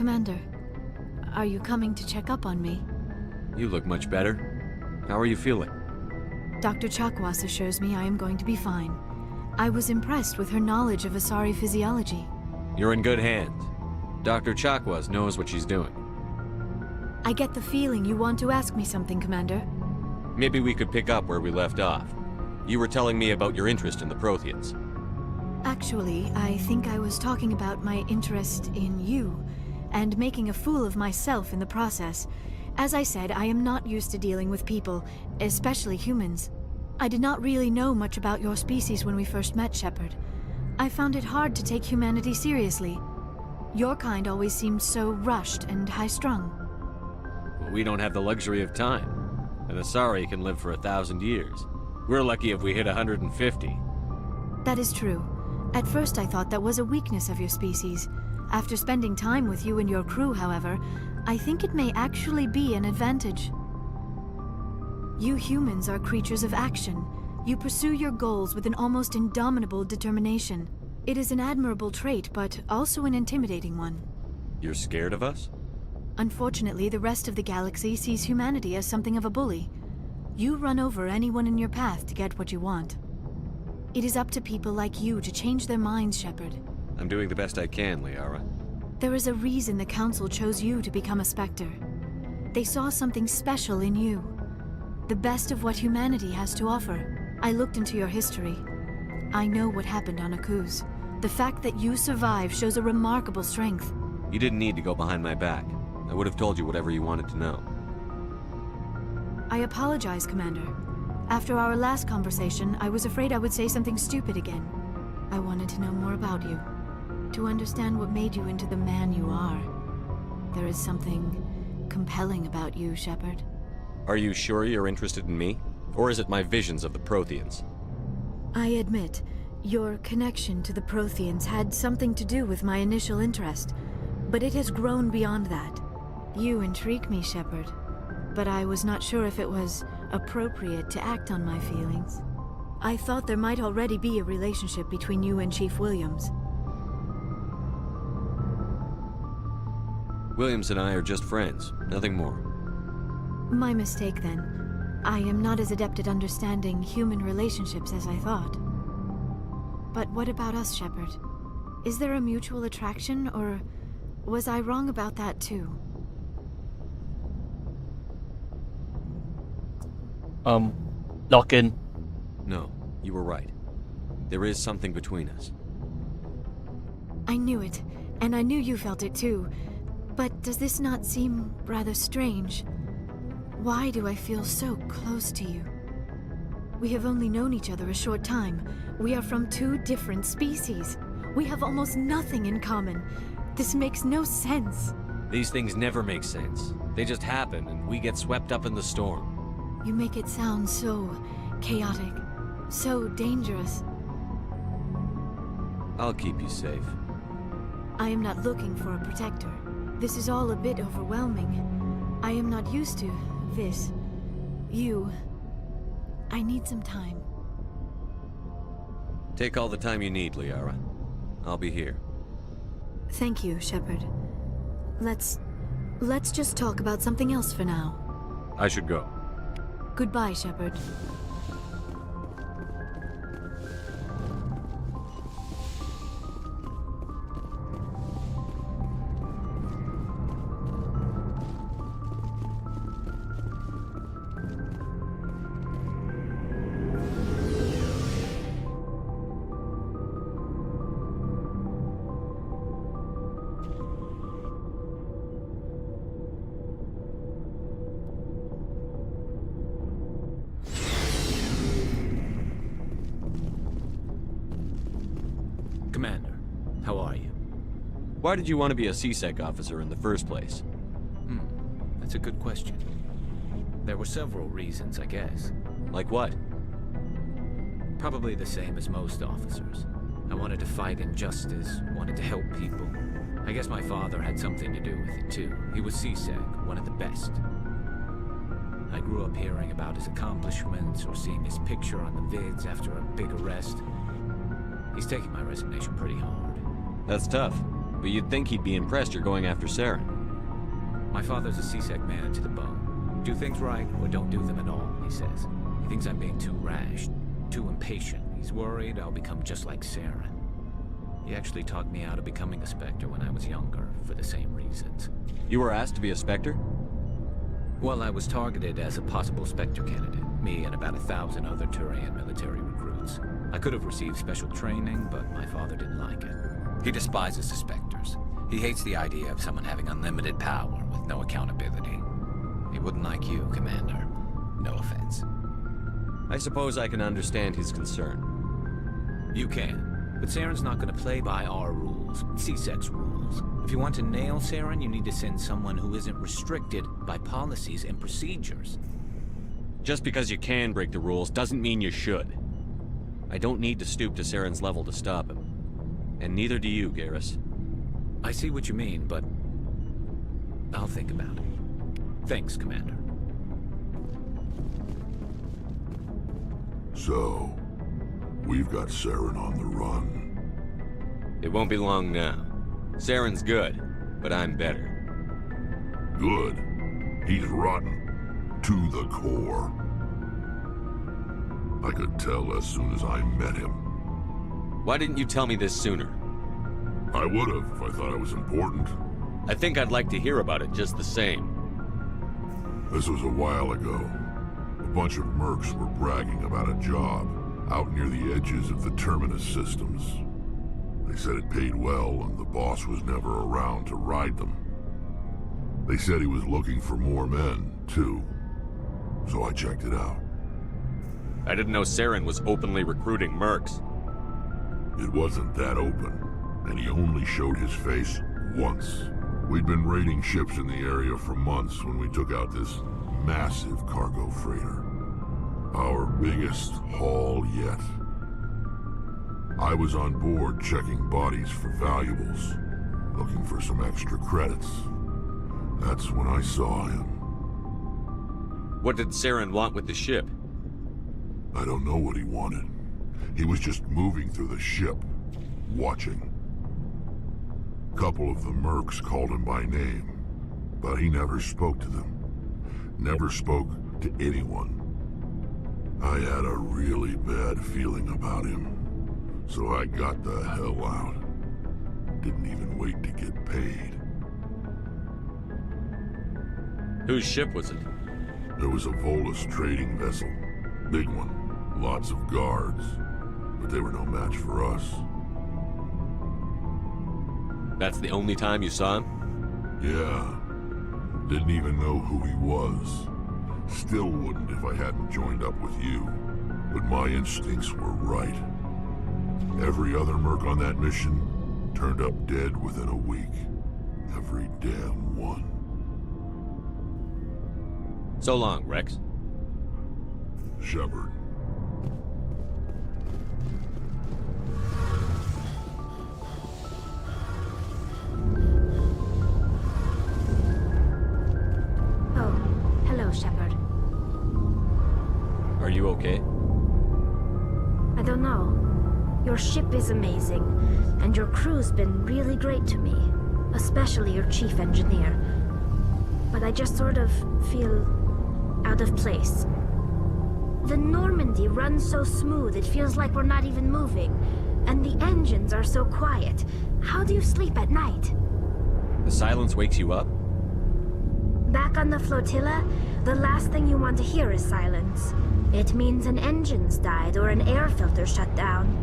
Commander. Are you coming to check up on me? You look much better. How are you feeling? Dr. Chakwas assures me I am going to be fine. I was impressed with her knowledge of Asari physiology. You're in good hands. Dr. Chakwas knows what she's doing. I get the feeling you want to ask me something, Commander. Maybe we could pick up where we left off. You were telling me about your interest in the Protheans. Actually, I think I was talking about my interest in you, and making a fool of myself in the process. As I said, I am not used to dealing with people, especially humans. I did not really know much about your species when we first met, Shepard. I found it hard to take humanity seriously. Your kind always seemed so rushed and high-strung. Well, we don't have the luxury of time. An Asari can live for 1,000 years. We're lucky if we hit 150. That is true. At first I thought that was a weakness of your species. After spending time with you and your crew, however, I think it may actually be an advantage. You humans are creatures of action. You pursue your goals with an almost indomitable determination. It is an admirable trait, but also an intimidating one. You're scared of us? Unfortunately, the rest of the galaxy sees humanity as something of a bully. You run over anyone in your path to get what you want. It is up to people like you to change their minds, Shepard. I'm doing the best I can, Liara. There is a reason the Council chose you to become a Spectre. They saw something special in you. The best of what humanity has to offer. I looked into your history. I know what happened on Akuz. The fact that you survived shows a remarkable strength. You didn't need to go behind my back. I would have told you whatever you wanted to know. I apologize, Commander. After our last conversation, I was afraid I would say something stupid again. I wanted to know more about you. To understand what made you into the man you are. There is something compelling about you, Shepard. Are you sure you're interested in me? Or is it my visions of the Protheans? I admit, your connection to the Protheans had something to do with my initial interest, but it has grown beyond that. You intrigue me, Shepard, but I was not sure if it was appropriate to act on my feelings. I thought there might already be a relationship between you and Chief Williams. Williams and I are just friends, nothing more. My mistake, then. I am not as adept at understanding human relationships as I thought. But what about us, Shepard? Is there a mutual attraction, or was I wrong about that too? Lock in. No, you were right. There is something between us. I knew it, and I knew you felt it too. But does this not seem rather strange? Why do I feel so close to you? We have only known each other a short time. We are from two different species. We have almost nothing in common. This makes no sense. These things never make sense. They just happen, and we get swept up in the storm. You make it sound so chaotic, so dangerous. I'll keep you safe. I am not looking for a protector. This is all a bit overwhelming. I am not used to this. You. I need some time. Take all the time you need, Liara. I'll be here. Thank you, Shepard. Let's just talk about something else for now. I should go. Goodbye, Shepard. Commander, how are you? Why did you want to be a C-Sec officer in the first place? That's a good question. There were several reasons, I guess. Like what? Probably the same as most officers. I wanted to fight injustice, wanted to help people. I guess my father had something to do with it too. He was C-Sec, one of the best. I grew up hearing about his accomplishments or seeing his picture on the vids after a big arrest. He's taking my resignation pretty hard. That's tough. But you'd think he'd be impressed you're going after Saren. My father's a CSEC man to the bone. Do things right, or don't do them at all, he says. He thinks I'm being too rash, too impatient. He's worried I'll become just like Saren. He actually talked me out of becoming a Spectre when I was younger, for the same reasons. You were asked to be a Spectre? Well, I was targeted as a possible Spectre candidate, me and about 1,000 other Turian military recruits. I could have received special training, but my father didn't like it. He despises the Spectres. He hates the idea of someone having unlimited power with no accountability. He wouldn't like you, Commander. No offense. I suppose I can understand his concern. You can. But Saren's not going to play by our rules, CSEC's rules. If you want to nail Saren, you need to send someone who isn't restricted by policies and procedures. Just because you can break the rules doesn't mean you should. I don't need to stoop to Saren's level to stop him. And neither do you, Garrus. I see what you mean, but I'll think about it. Thanks, Commander. So, we've got Saren on the run. It won't be long now. Saren's good, but I'm better. Good. He's rotten. To the core. I could tell as soon as I met him. Why didn't you tell me this sooner? I would have if I thought it was important. I think I'd like to hear about it just the same. This was a while ago. A bunch of mercs were bragging about a job out near the edges of the Terminus systems. They said it paid well and the boss was never around to ride them. They said he was looking for more men, too. So I checked it out. I didn't know Saren was openly recruiting mercs. It wasn't that open, and he only showed his face once. We'd been raiding ships in the area for months when we took out this massive cargo freighter. Our biggest haul yet. I was on board checking bodies for valuables, looking for some extra credits. That's when I saw him. What did Saren want with the ship? I don't know what he wanted. He was just moving through the ship, watching. A couple of the mercs called him by name, but he never spoke to them. Never spoke to anyone. I had a really bad feeling about him, so I got the hell out. Didn't even wait to get paid. Whose ship was it? There was a Volus trading vessel. Big one. Lots of guards. But they were no match for us. That's the only time you saw him? Yeah. Didn't even know who he was. Still wouldn't if I hadn't joined up with you. But my instincts were right. Every other merc on that mission turned up dead within a week. Every damn one. So long, Rex. Shepard. Oh, hello, Shepard. Are you okay? I don't know. Your ship is amazing, and your crew's been really great to me, especially your chief engineer. But I just sort of feel out of place. The Normandy runs so smooth it feels like we're not even moving, and the engines are so quiet. How do you sleep at night? The silence wakes you up? Back on the flotilla, the last thing you want to hear is silence. It means an engine's died or an air filter shut down.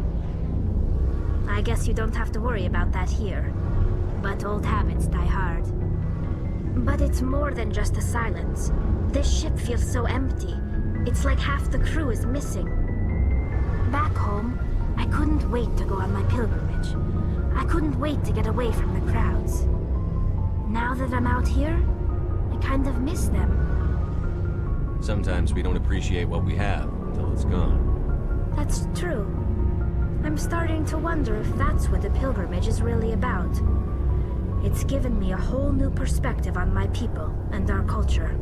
I guess you don't have to worry about that here. But old habits die hard. But it's more than just the silence. This ship feels so empty. It's like half the crew is missing. Back home, I couldn't wait to go on my pilgrimage. I couldn't wait to get away from the crowds. Now that I'm out here, I kind of miss them. Sometimes we don't appreciate what we have until it's gone. That's true. I'm starting to wonder if that's what the pilgrimage is really about. It's given me a whole new perspective on my people and our culture.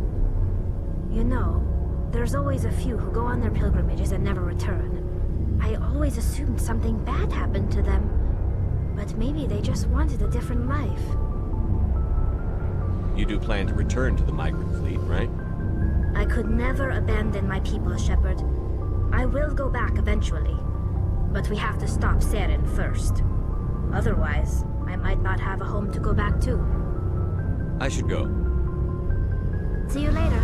You know, there's always a few who go on their pilgrimages and never return. I always assumed something bad happened to them. But maybe they just wanted a different life. You do plan to return to the migrant fleet, right? I could never abandon my people, Shepard. I will go back eventually. But we have to stop Saren first. Otherwise, I might not have a home to go back to. I should go. See you later.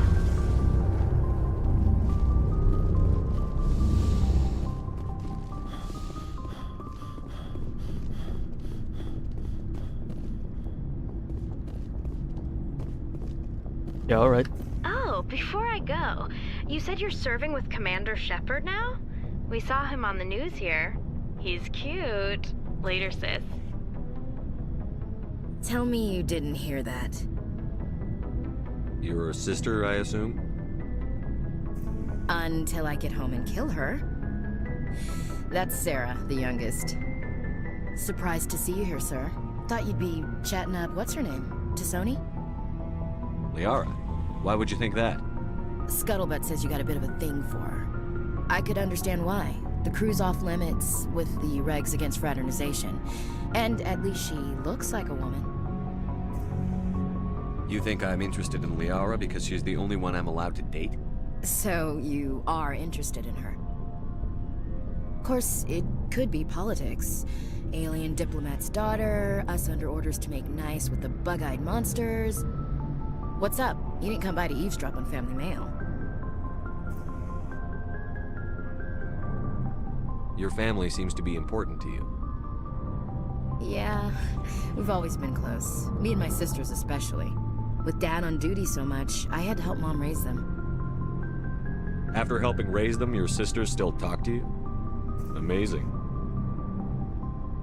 Yeah, alright. Oh, before I go, you said you're serving with Commander Shepard now? We saw him on the news here. He's cute. Later, sis. Tell me you didn't hear that. Your sister, I assume? Until I get home and kill her. That's Sarah, the youngest. Surprised to see you here, sir. Thought you'd be chatting up, what's her name? T'Soni? Liara. Why would you think that? Scuttlebutt says you got a bit of a thing for her. I could understand why. The crew's off limits with the regs against fraternization. And at least she looks like a woman. You think I'm interested in Liara because she's the only one I'm allowed to date? So you are interested in her. Of course, it could be politics. Alien diplomat's daughter, us under orders to make nice with the bug-eyed monsters. What's up? You didn't come by to eavesdrop on family mail. Your family seems to be important to you. Yeah, we've always been close. Me and my sisters especially. With Dad on duty so much, I had to help Mom raise them. After helping raise them, your sisters still talk to you? Amazing.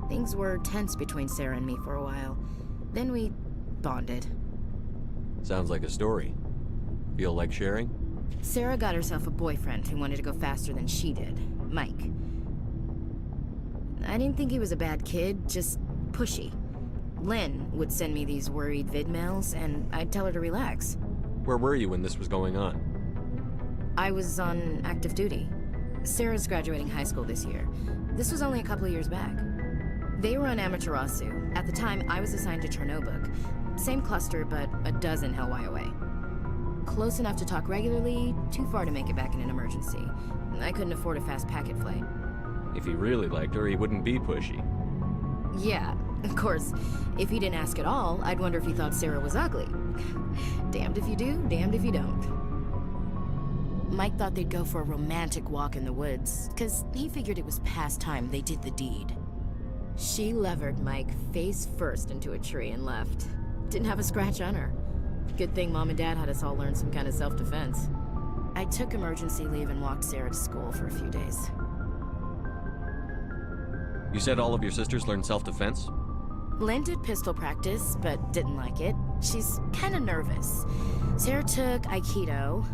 Things were tense between Sarah and me for a while. Then we bonded. Sounds like a story. Feel like sharing? Sarah got herself a boyfriend who wanted to go faster than she did, Mike. I didn't think he was a bad kid, just pushy. Lynn would send me these worried vidmails, and I'd tell her to relax. Where were you when this was going on? I was on active duty. Sarah's graduating high school this year. This was only a couple of years back. They were on Amaterasu. At the time, I was assigned to Chernobog. Same cluster, but a dozen LY away. Close enough to talk regularly, too far to make it back in an emergency. I couldn't afford a fast packet flight. If he really liked her, he wouldn't be pushy. Yeah, of course. If he didn't ask at all, I'd wonder if he thought Sarah was ugly. Damned if you do, damned if you don't. Mike thought they'd go for a romantic walk in the woods, because he figured it was past time they did the deed. She levered Mike face first into a tree and left. Didn't have a scratch on her. Good thing Mom and Dad had us all learn some kind of self-defense. I took emergency leave and walked Sarah to school for a few days. You said all of your sisters learned self-defense? Lynn did pistol practice, but didn't like it. She's kind of nervous. Sarah took Aikido.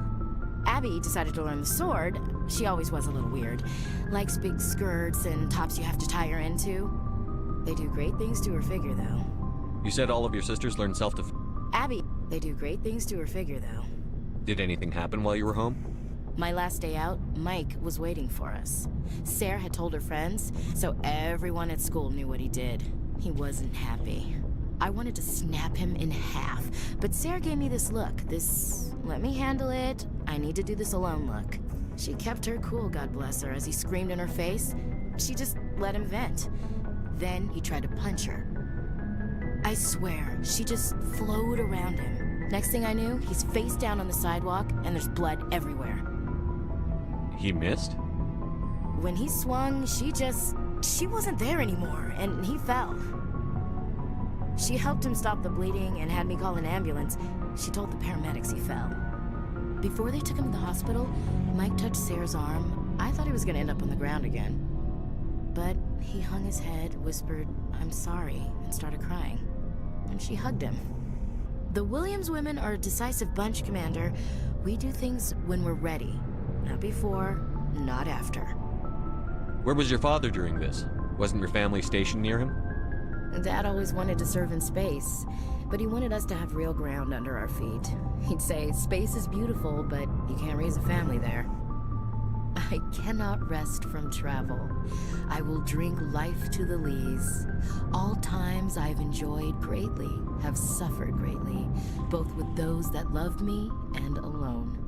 Abby decided to learn the sword. She always was a little weird. Likes big skirts and tops you have to tie her into. They do great things to her figure, though. You said all of your sisters learned self-defense? Abby, they do great things to her figure, though. Did anything happen while you were home? My last day out, Mike was waiting for us. Sarah had told her friends, so everyone at school knew what he did. He wasn't happy. I wanted to snap him in half, but Sarah gave me this look, this let me handle it, I need to do this alone look. She kept her cool, God bless her, as he screamed in her face. She just let him vent. Then he tried to punch her. I swear, she just flowed around him. Next thing I knew, he's face down on the sidewalk, and there's blood everywhere. He missed? When he swung, she wasn't there anymore, and he fell. She helped him stop the bleeding and had me call an ambulance. She told the paramedics he fell. Before they took him to the hospital, Mike touched Sarah's arm. I thought he was gonna end up on the ground again. But he hung his head, whispered, "I'm sorry," and started crying. And she hugged him. The Williams women are a decisive bunch, Commander. We do things when we're ready. Not before, not after. Where was your father during this? Wasn't your family stationed near him? Dad always wanted to serve in space, but he wanted us to have real ground under our feet. He'd say, space is beautiful, but you can't raise a family there. I cannot rest from travel. I will drink life to the lees. All times I've enjoyed greatly, have suffered greatly, both with those that loved me and alone.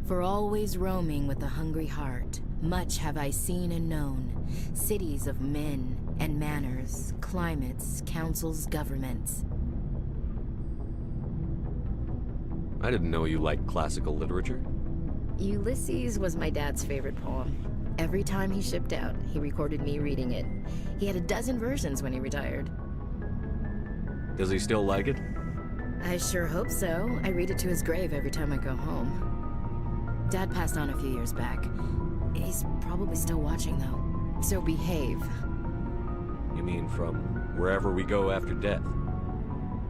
For always roaming with a hungry heart, much have I seen and known, cities of men and manners, climates, councils, governments. I didn't know you liked classical literature. Ulysses was my dad's favorite poem. Every time he shipped out, he recorded me reading it. He had a dozen versions when he retired. Does he still like it? I sure hope so. I read it to his grave every time I go home. Dad passed on a few years back. He's probably still watching, though. So behave. You mean from wherever we go after death?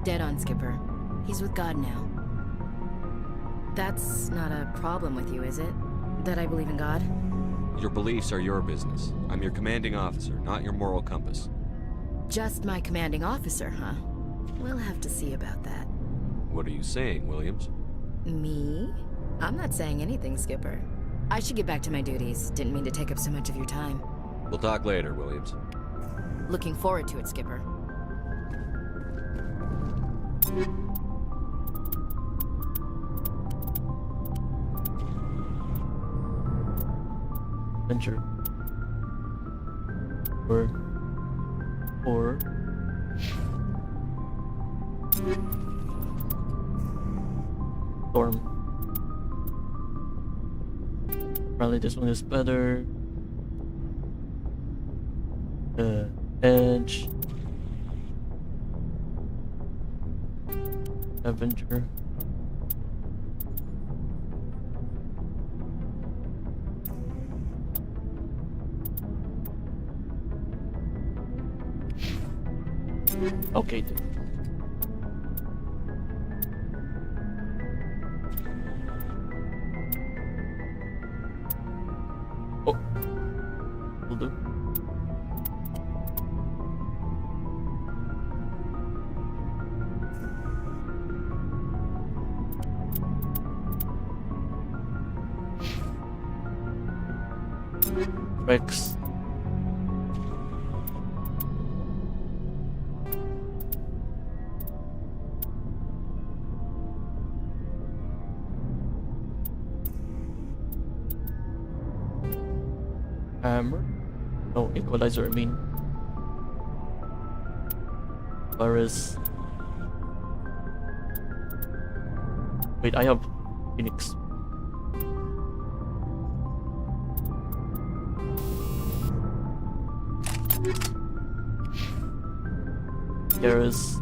Dead on, Skipper. He's with God now. That's not a problem with you, is it? That I believe in God? Your beliefs are your business. I'm your commanding officer, not your moral compass. Just my commanding officer, huh? We'll have to see about that. What are you saying, Williams? Me? I'm not saying anything, Skipper. I should get back to my duties. Didn't mean to take up so much of your time. We'll talk later, Williams. Looking forward to it, Skipper. Adventure. Or Storm. Probably this one is better. Edge. Avenger. Okay, dude. Oh, will do. Rex. Hammer. No, equalizer, I mean. Varus. Wait, I have Phoenix. There is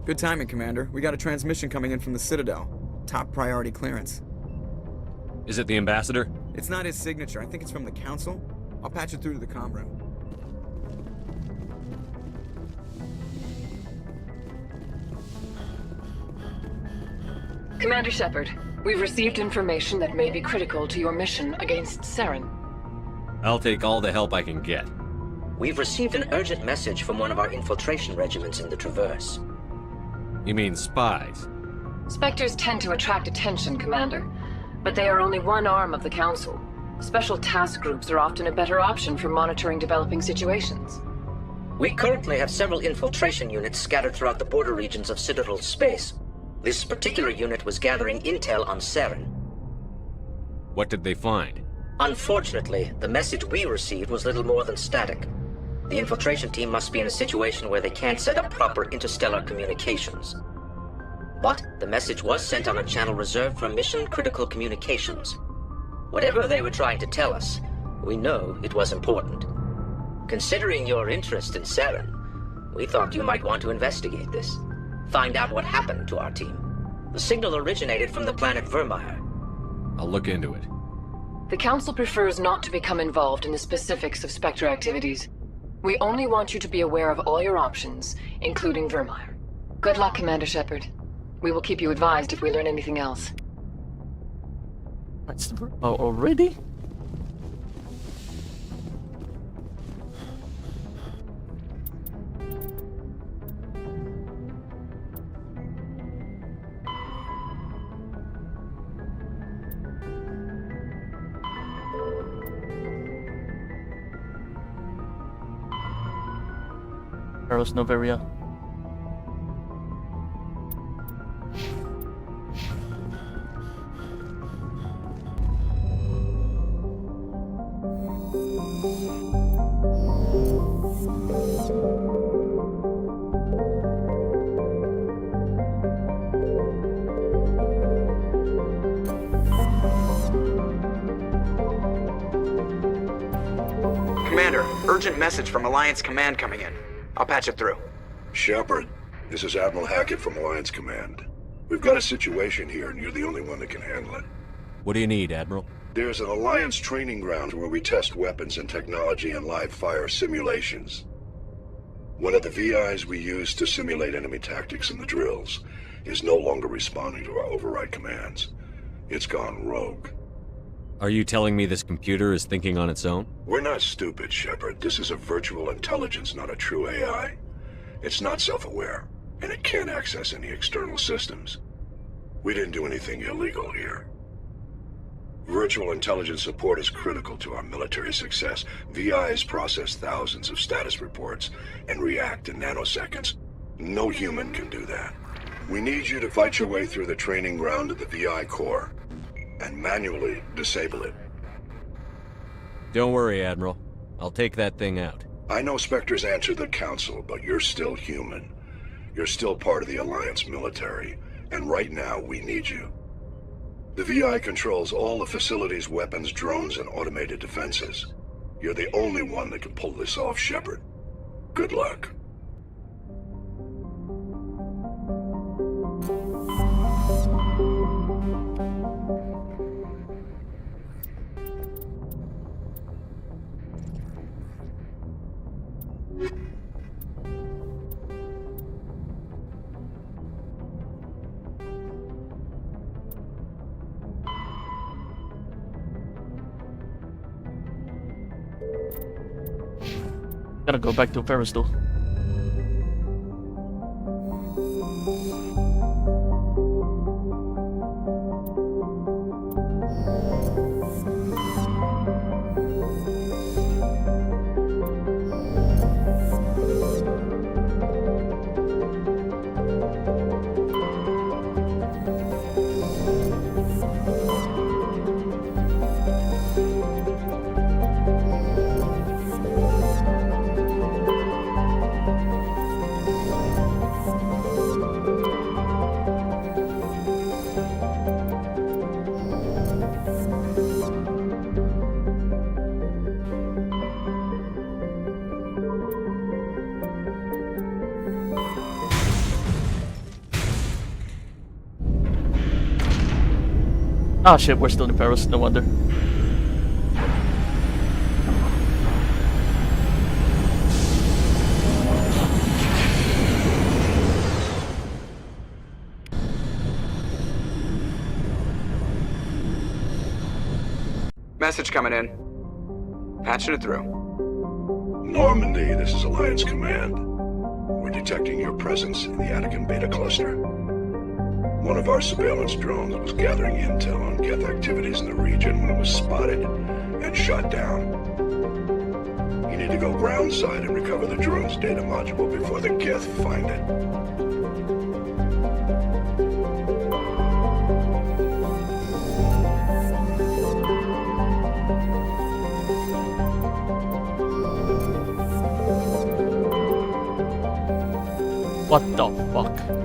Good timing, Commander. We got a transmission coming in from the Citadel. Top priority clearance. Is it the ambassador? It's not his signature. I think it's from the Council. I'll patch it through to the comm room. Commander Shepard, we've received information that may be critical to your mission against Saren. I'll take all the help I can get. We've received an urgent message from one of our infiltration regiments in the Traverse. You mean spies? Spectres tend to attract attention, Commander, but they are only one arm of the Council. Special task groups are often a better option for monitoring developing situations. We currently have several infiltration units scattered throughout the border regions of Citadel space. This particular unit was gathering intel on Saren. What did they find? Unfortunately, the message we received was little more than static. The infiltration team must be in a situation where they can't set up proper interstellar communications. But the message was sent on a channel reserved for mission-critical communications. Whatever they were trying to tell us, we know it was important. Considering your interest in Saren, we thought you might want to investigate this. Find out what happened to our team. The signal originated from the planet Vermeer. I'll look into it. The Council prefers not to become involved in the specifics of Spectre activities. We only want you to be aware of all your options, including Vermeer. Good luck, Commander Shepard. We will keep you advised if we learn anything else. That's already? Eros Noveria. Commander, urgent message from Alliance Command coming in. I'll patch it through. Shepard, this is Admiral Hackett from Alliance Command. We've got a situation here, and you're the only one that can handle it. What do you need, Admiral? There's an Alliance training ground where we test weapons and technology in live fire simulations. One of the VIs we use to simulate enemy tactics in the drills is no longer responding to our override commands. It's gone rogue. Are you telling me this computer is thinking on its own? We're not stupid, Shepard. This is a virtual intelligence, not a true AI. It's not self-aware, and it can't access any external systems. We didn't do anything illegal here. Virtual intelligence support is critical to our military success. VIs process thousands of status reports and react in nanoseconds. No human can do that. We need you to fight your way through the training ground of the VI core and manually disable it. Don't worry, Admiral. I'll take that thing out. I know Spectres answer the Council, but you're still human. You're still part of the Alliance military, and right now we need you. The VI controls all the facility's weapons, drones, and automated defenses. You're the only one that can pull this off, Shepard. Good luck. Gotta go back to Paris though. Ah shit, we're still in Paris, no wonder. Message coming in. Patching it through. Normandy, this is Alliance Command. We're detecting your presence in the Attican Beta Cluster. One of our surveillance drones was gathering intel on Geth activities in the region when it was spotted and shot down. You need to go groundside and recover the drone's data module before the Geth find it. What the fuck?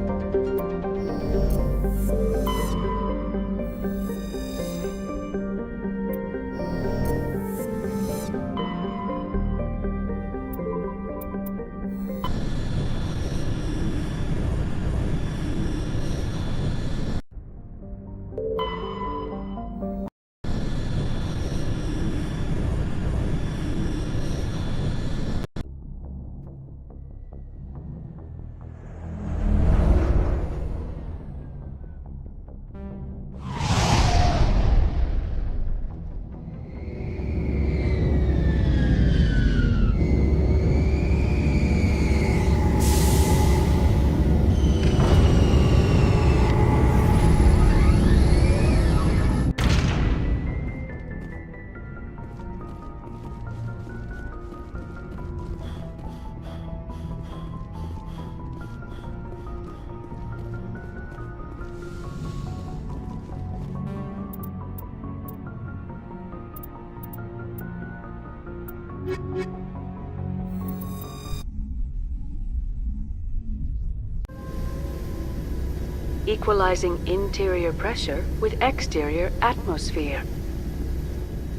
Equalizing interior pressure with exterior atmosphere.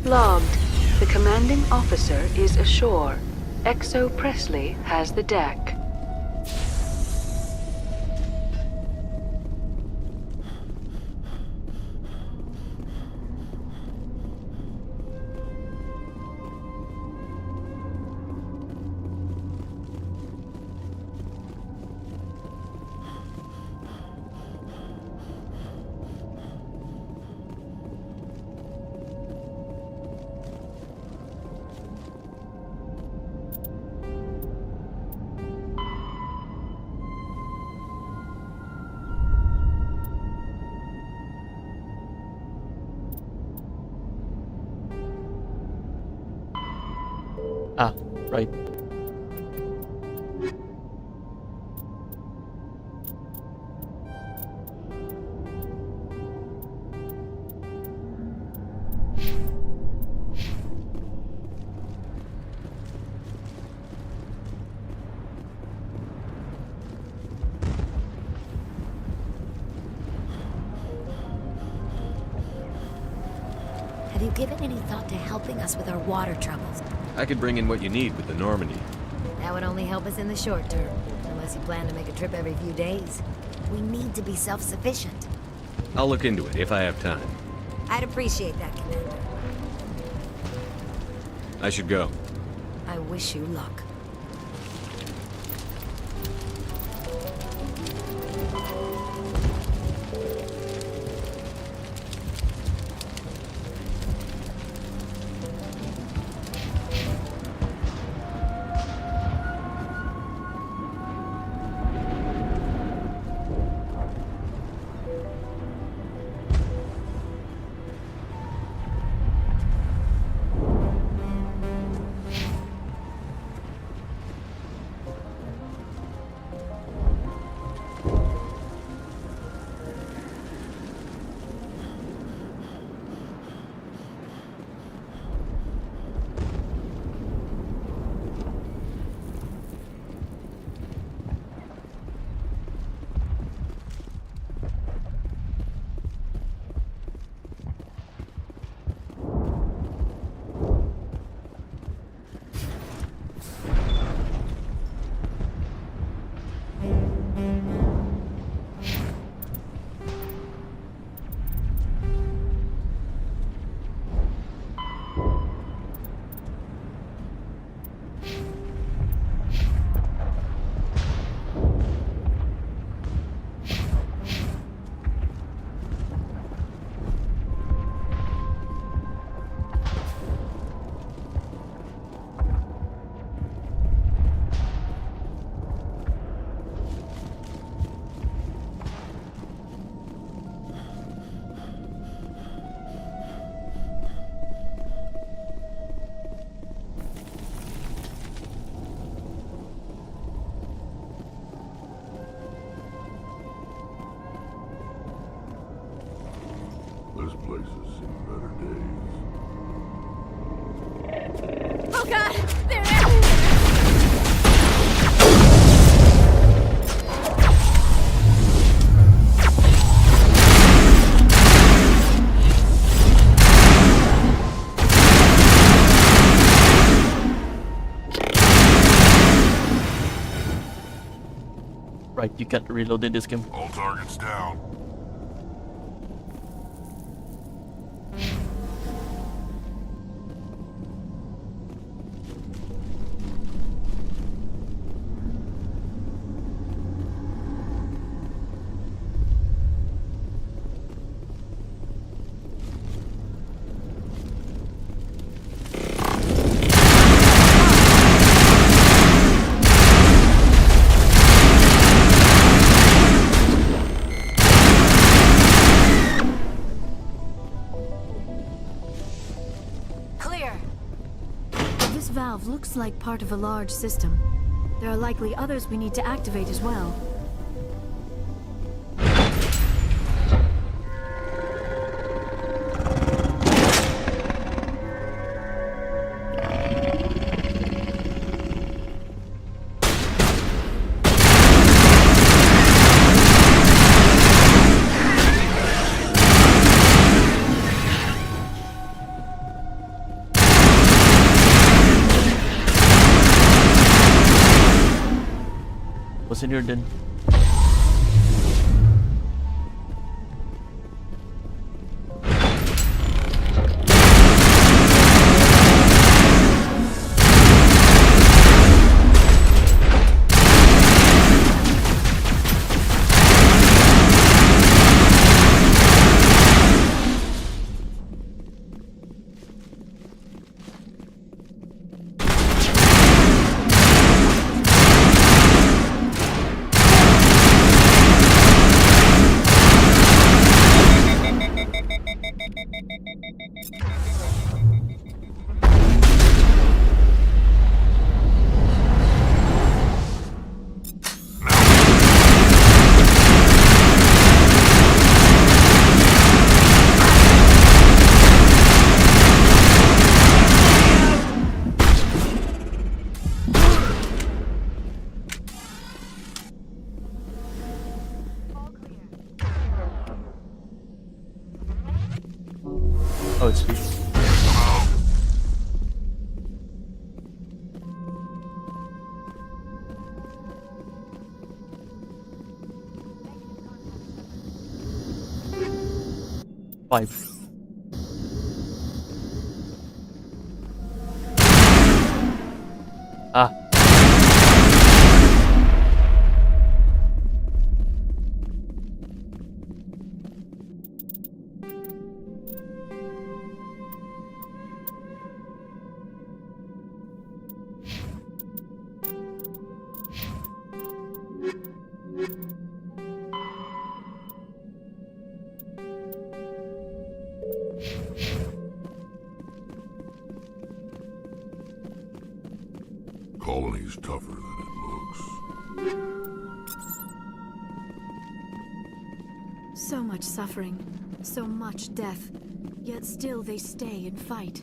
Logged. The commanding officer is ashore. Exo Presley has the deck. Ah, right. Have you given any thought to helping us with our water troubles? I could bring in what you need with the Normandy. That would only help us in the short term, unless you plan to make a trip every few days. We need to be self-sufficient. I'll look into it if I have time. I'd appreciate that, Commander. I should go. I wish you luck. God! They're Right, you can't reload in this game. All targets down. This valve looks like part of a large system. There are likely others we need to activate as well. What's in here then? Oh, it's me. Five. Ah. Colony's tougher than it looks. So much suffering, so much death, yet still they stay and fight.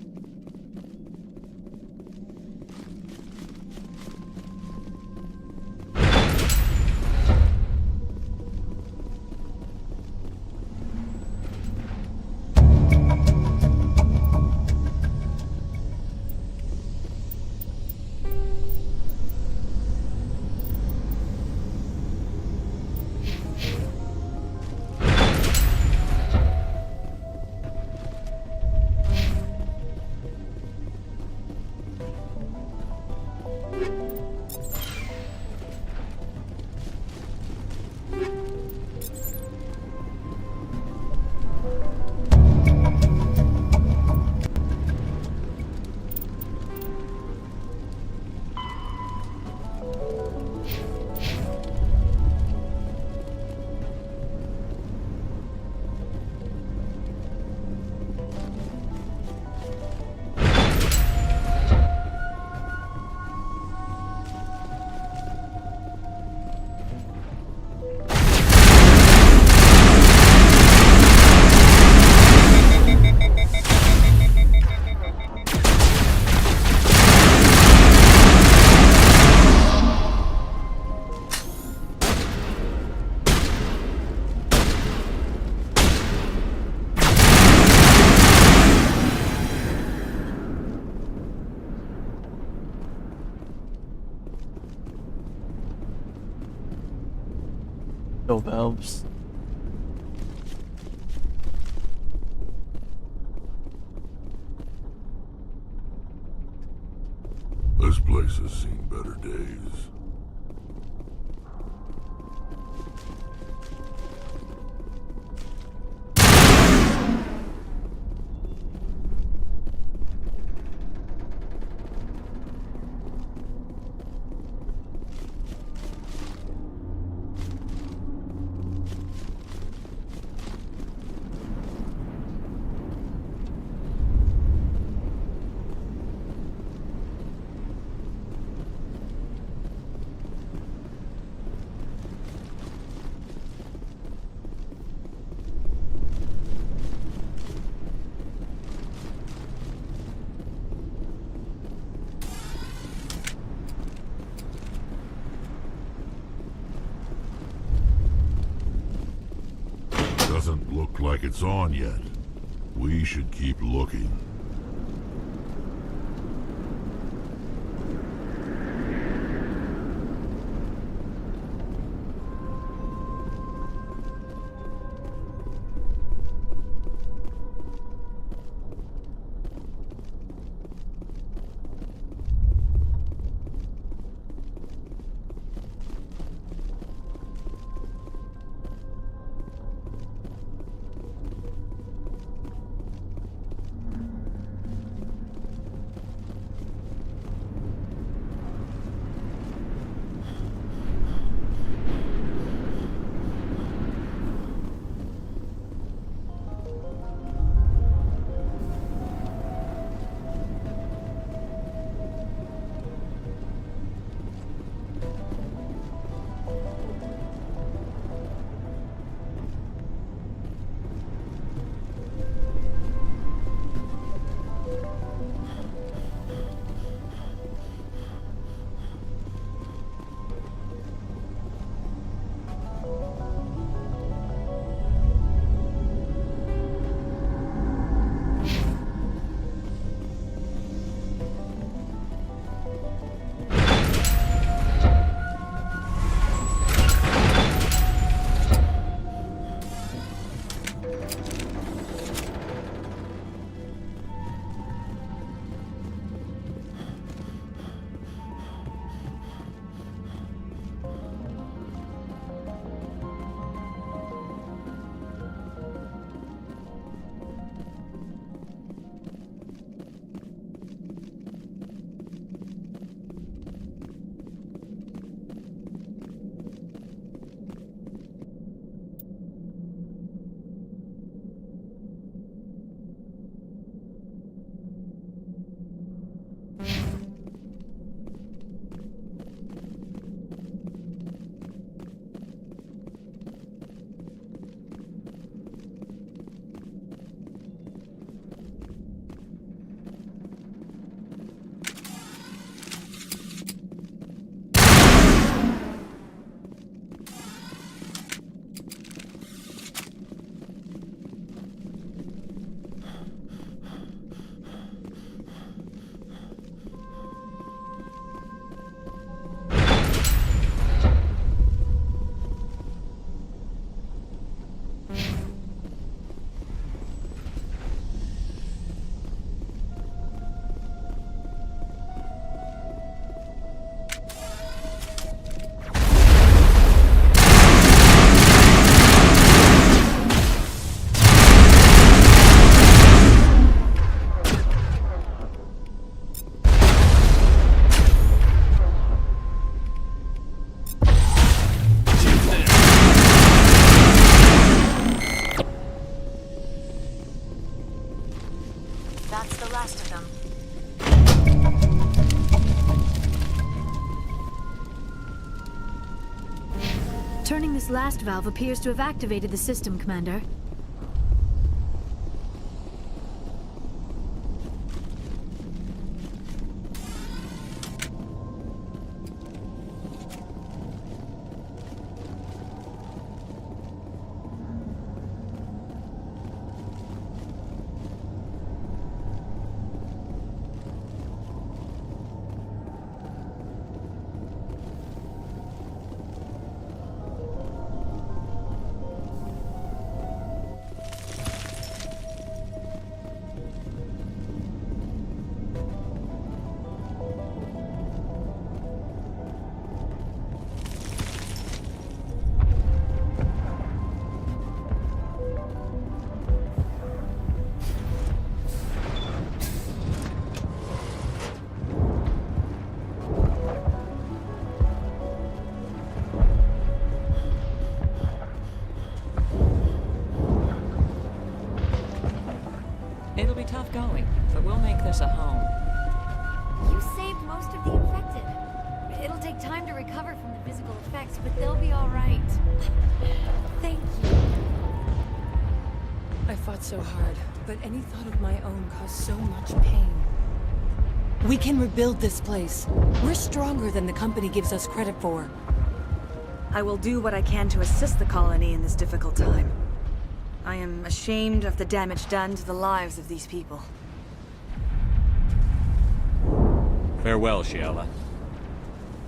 No valves. This place has seen better days. Doesn't look like it's on yet. We should keep looking. Turning this last valve appears to have activated the system, Commander. recover from the physical effects, but they'll be all right. Thank you. I fought so hard, but any thought of my own caused so much pain. We can rebuild this place. We're stronger than the company gives us credit for. I will do what I can to assist the colony in this difficult time. I am ashamed of the damage done to the lives of these people. Farewell, Shiala.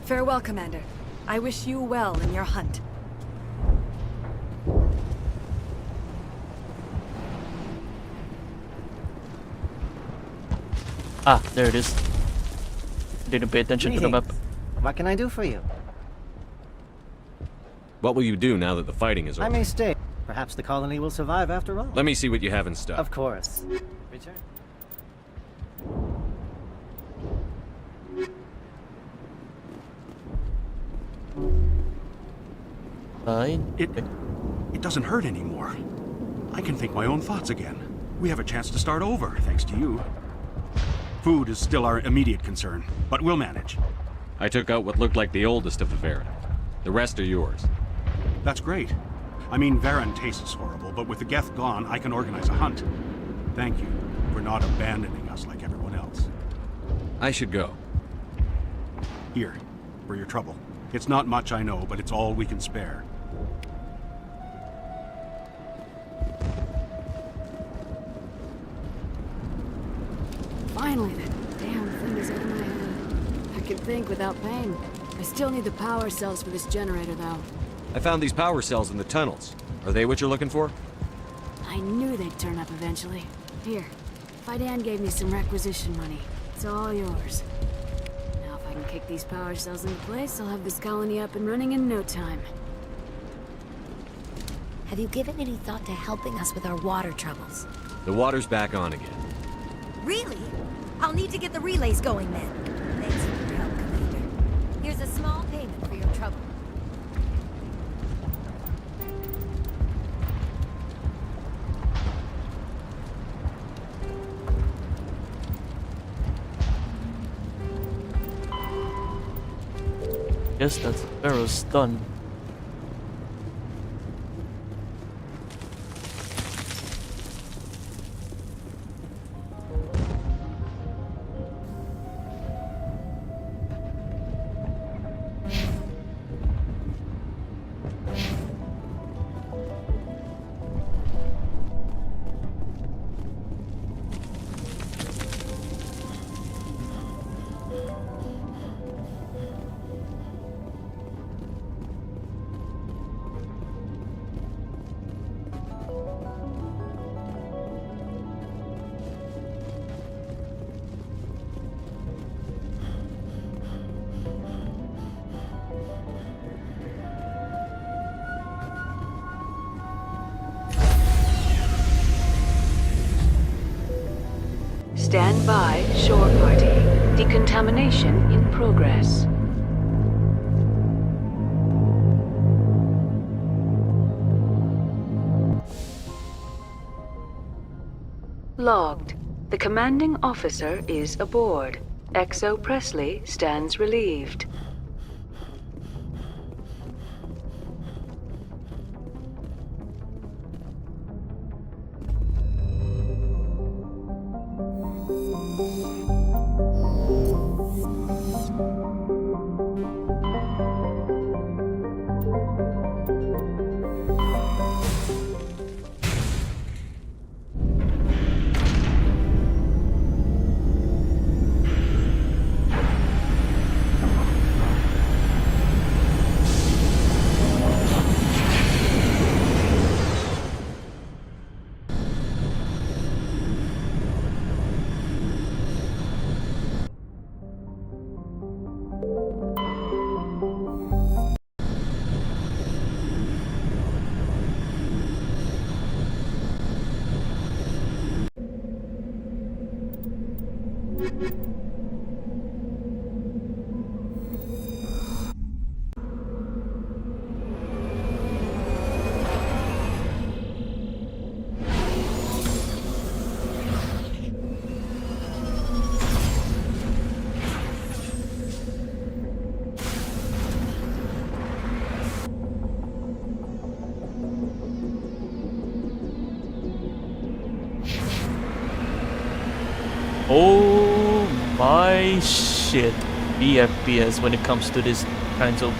Farewell, Commander. I wish you well in your hunt. Ah, there it is. Didn't pay attention to the map. What can I do for you? What will you do now that the fighting is over? I may stay. Perhaps the colony will survive after all. Let me see what you have in stock. Of course. Return. Fine. It doesn't hurt anymore. I can think my own thoughts again. We have a chance to start over, thanks to you. Food is still our immediate concern, but we'll manage. I took out what looked like the oldest of the Varen. The rest are yours. That's great. I mean, Varen tastes horrible, but with the Geth gone, I can organize a hunt. Thank you for not abandoning us like everyone else. I should go. Here, for your trouble. It's not much, I know, but it's all we can spare. Finally, that damn thing is out of my head. I can think without pain. I still need the power cells for this generator, though. I found these power cells in the tunnels. Are they what you're looking for? I knew they'd turn up eventually. Here, Fidan gave me some requisition money. It's all yours. Now if I can kick these power cells into place, I'll have this colony up and running in no time. Have you given any thought to helping us with our water troubles? The water's back on again. Really? I'll need to get the relays going then. Thanks for your help, Commander. Here's a small payment for your trouble. Guess that's Pharaoh's done. Stand by, shore party. Decontamination in progress. Logged. The commanding officer is aboard. XO Presley stands relieved. My shit. BFPS when it comes to this kinds of.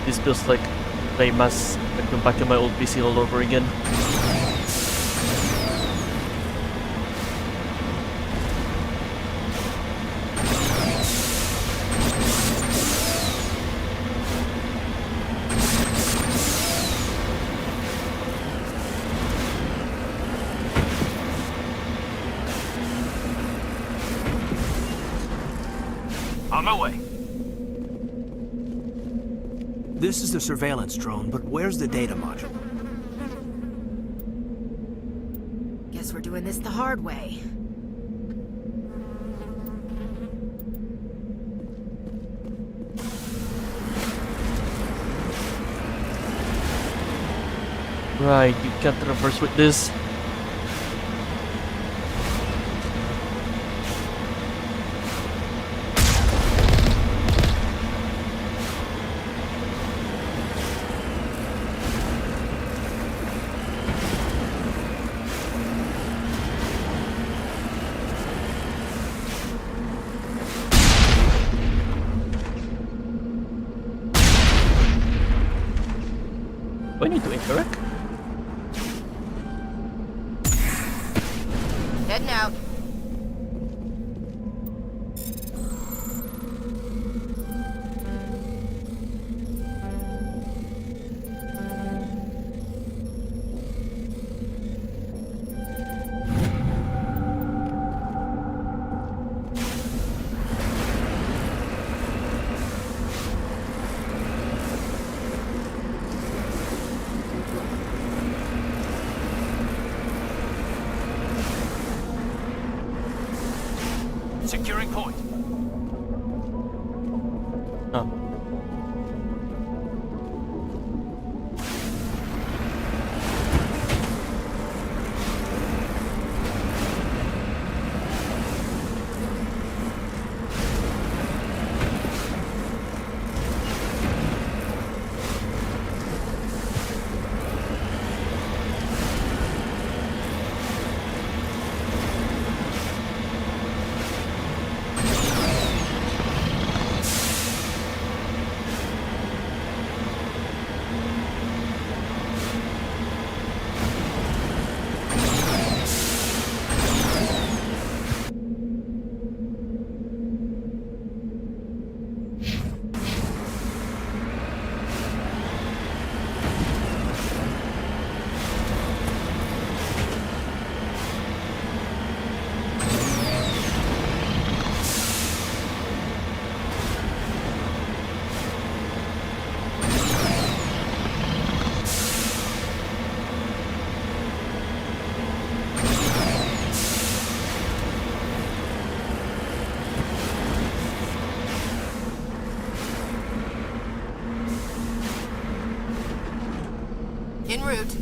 This feels like I must go back to my old PC all over again. On my way. This is the surveillance drone, but where's the data module? Guess we're doing this the hard way. Right, you can't reverse with this. Do I need to interact? Heading out. Securing point. Oh. En route.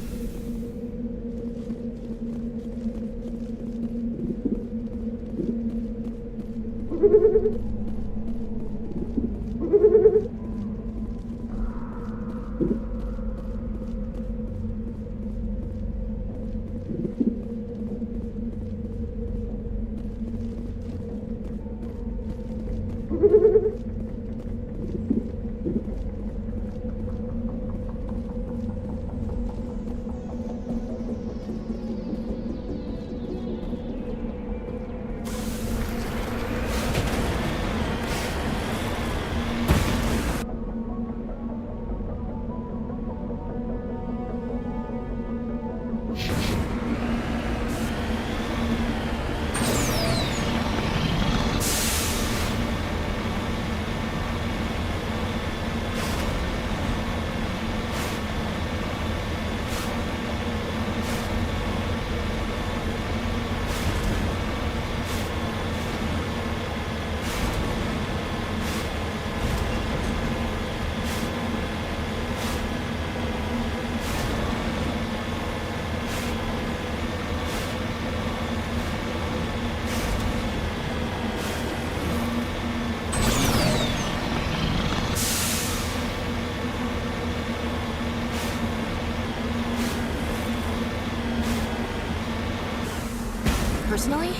Personally,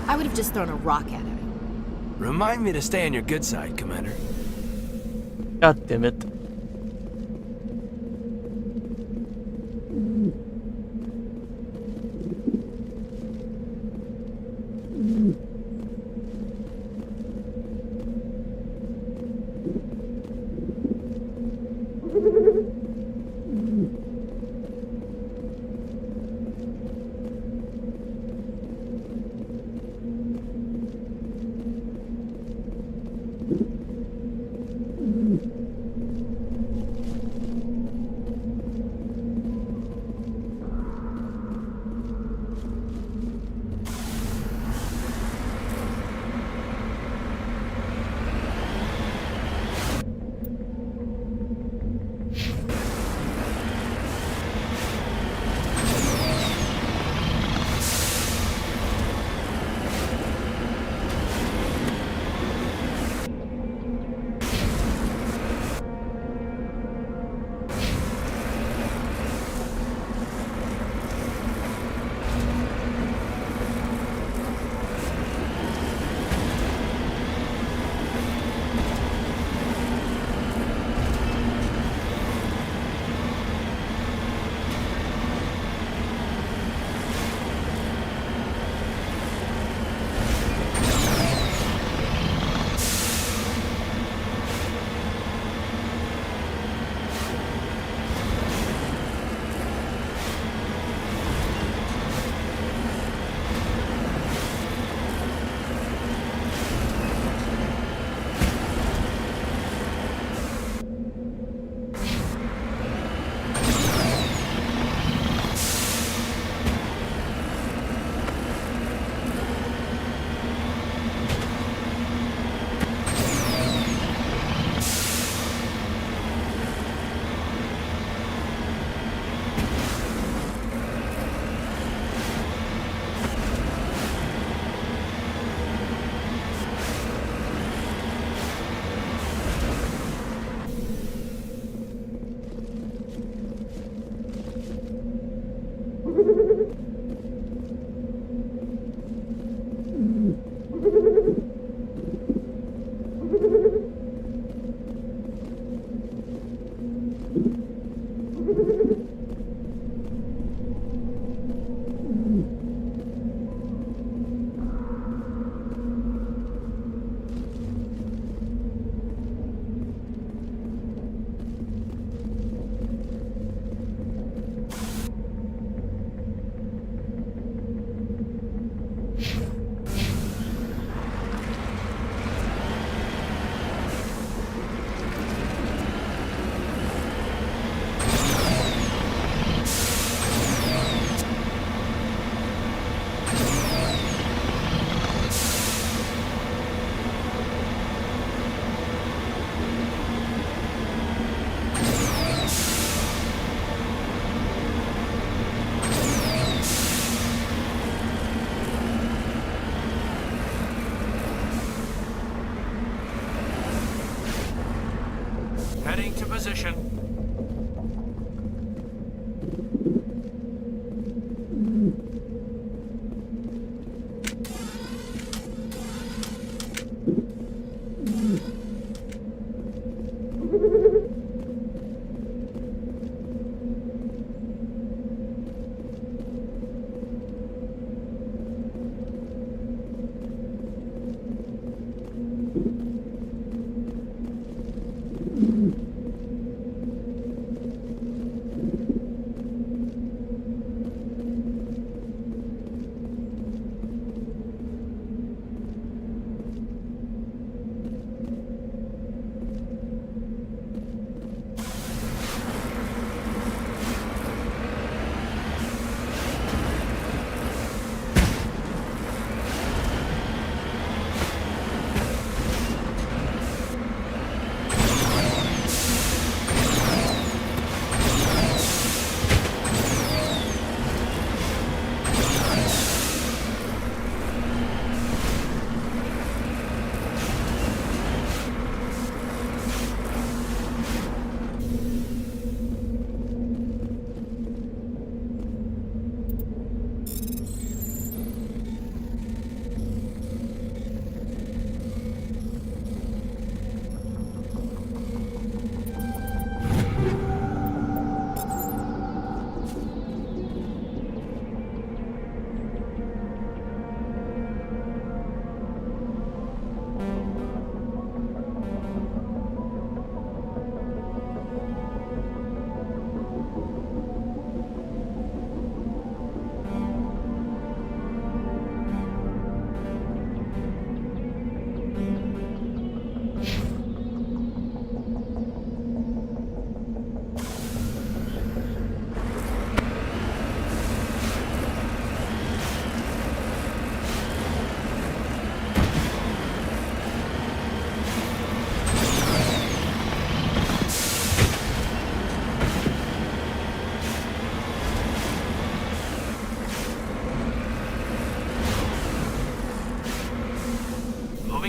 I would have just thrown a rock at him. Remind me to stay on your good side, Commander. God damn it.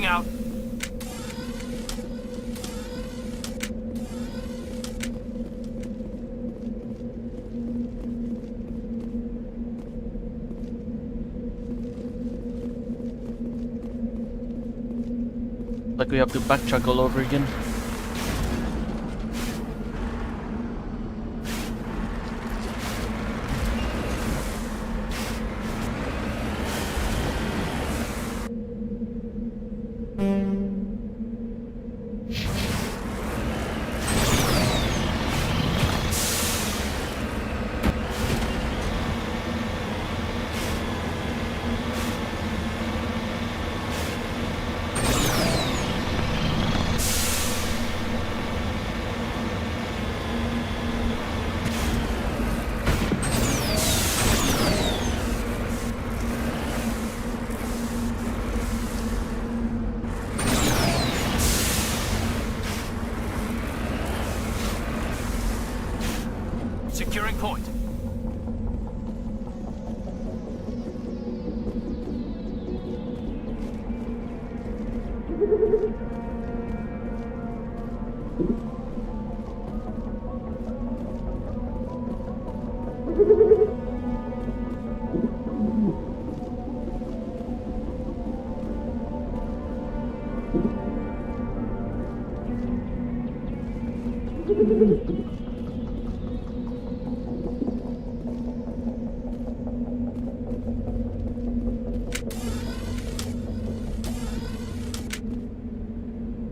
Moving out. Like we have to backtrack all over again. Securing point.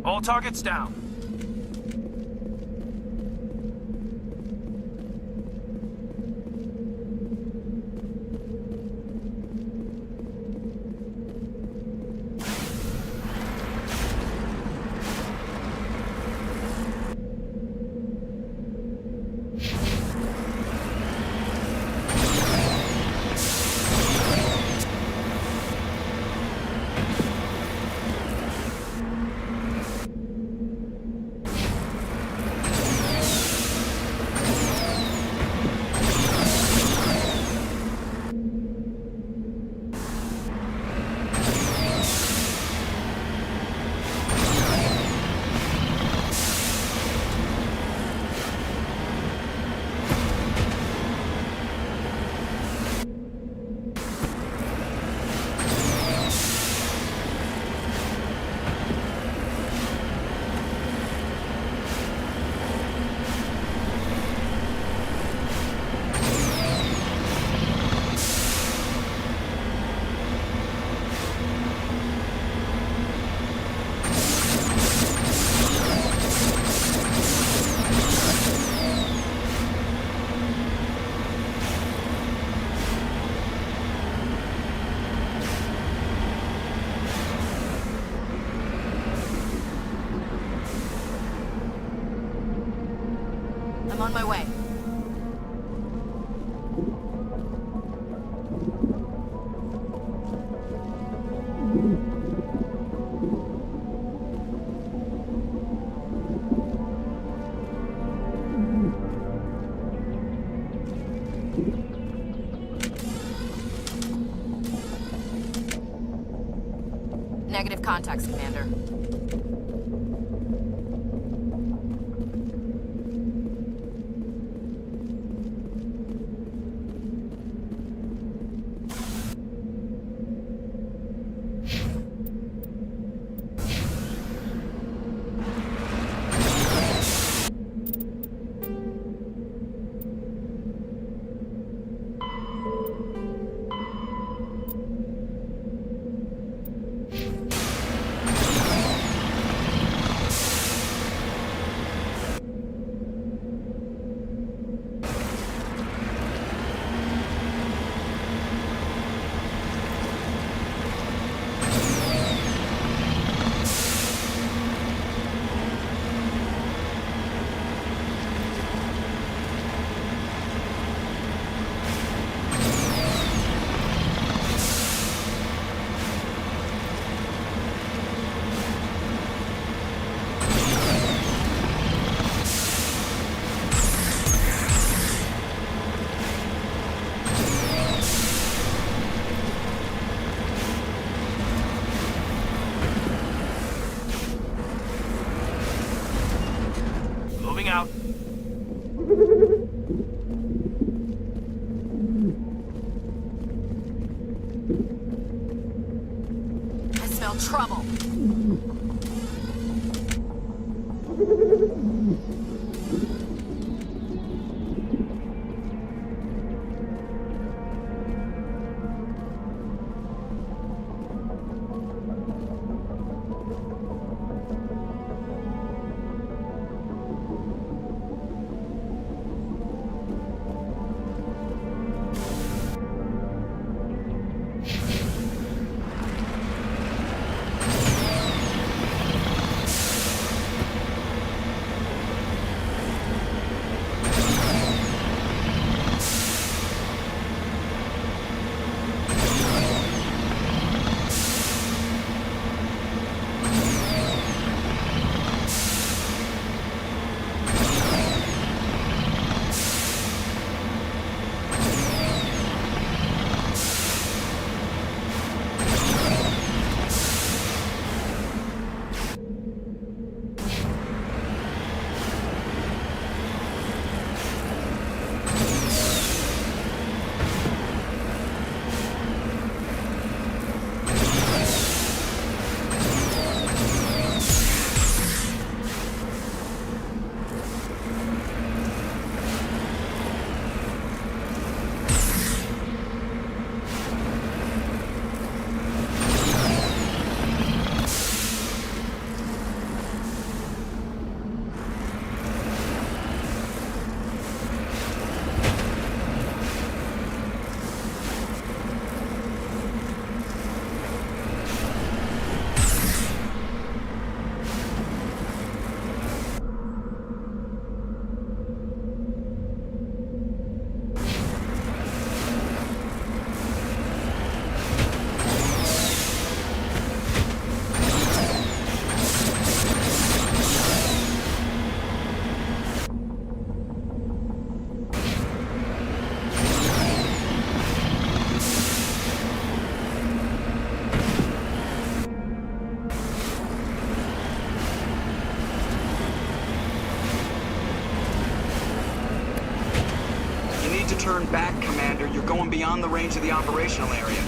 All targets down. I'm on my way. Negative contacts, Commander. trouble. Turn back, Commander. You're going beyond the range of the operational area.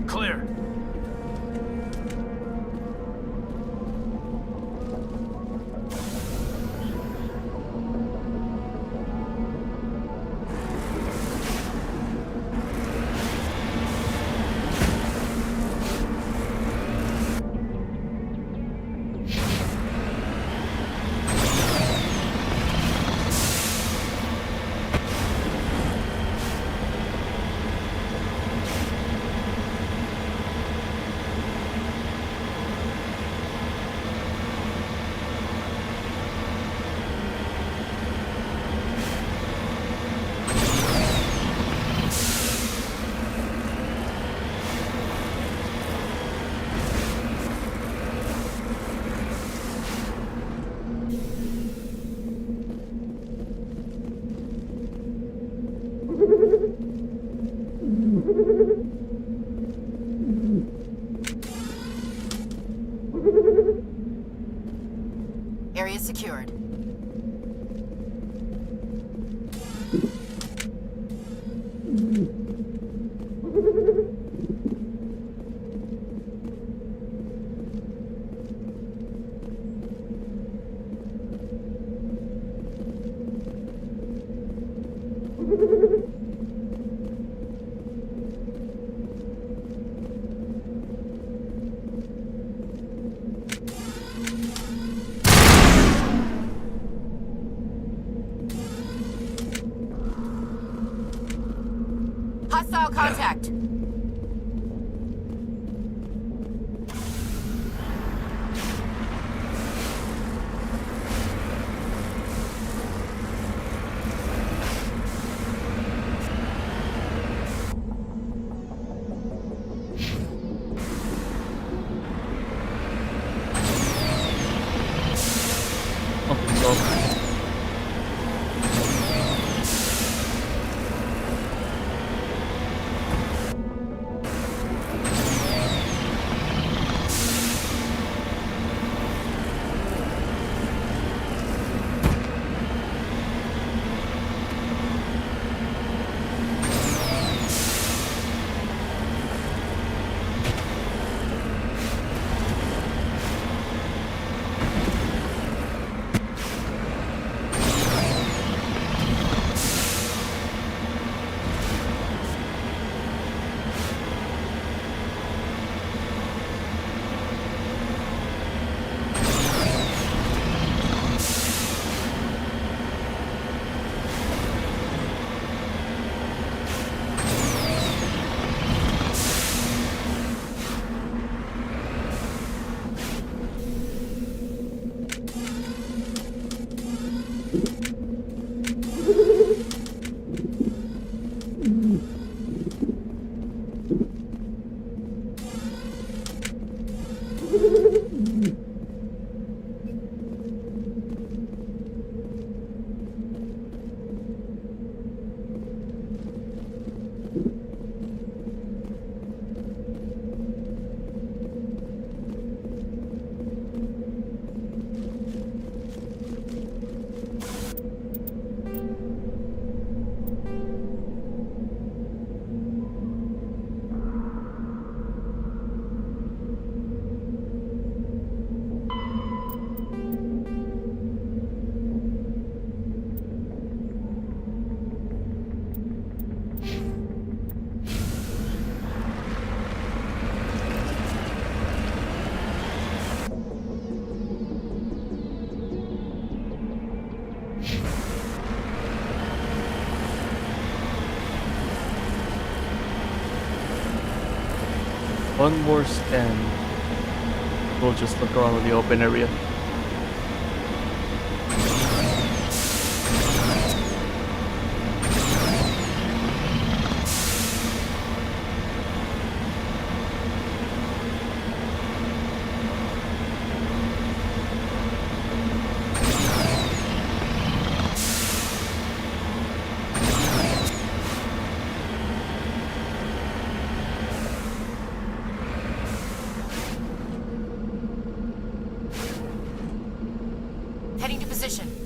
Clear. Area secured. Hostile contact. One more scan. We'll just look around the open area. position.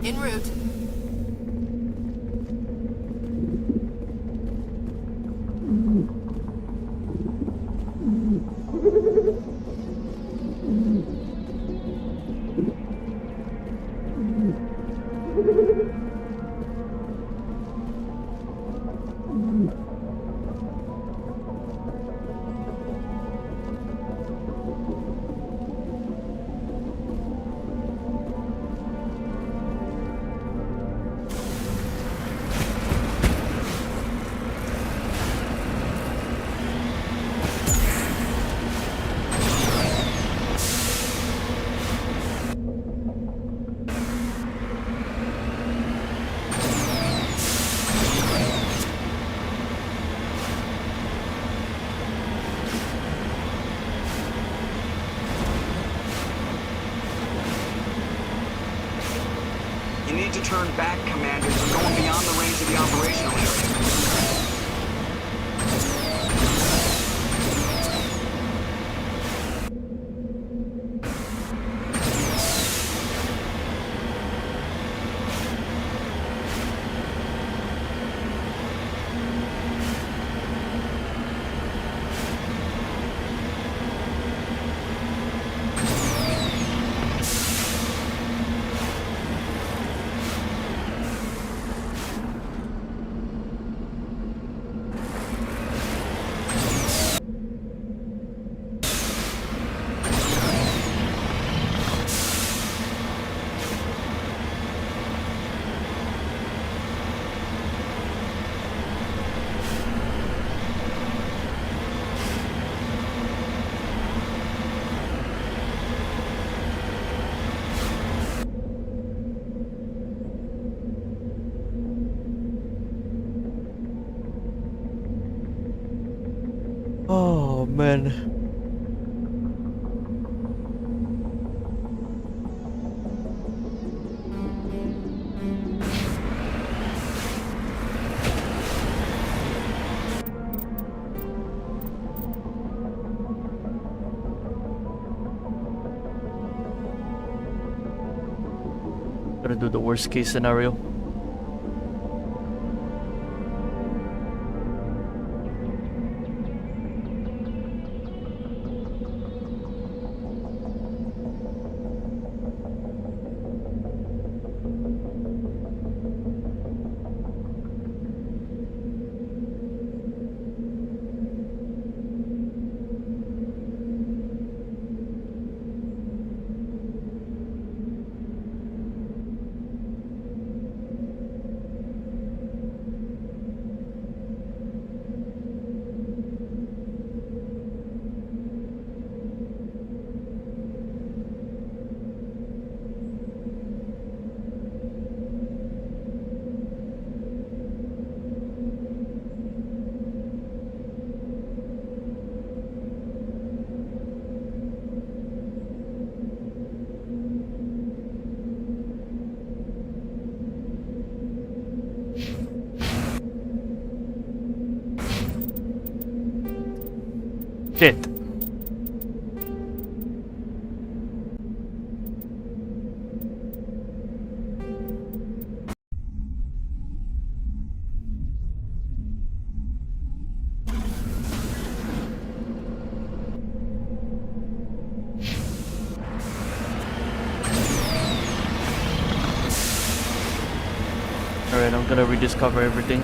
En route. You need to turn back, Commander. You're going beyond the range of the operational area. Oh man. Gotta do the worst case scenario. Shit. Alright, I'm gonna rediscover everything.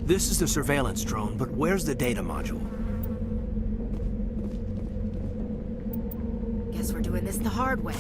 This is the surveillance drone, but where's the data module? Guess we're doing this the hard way.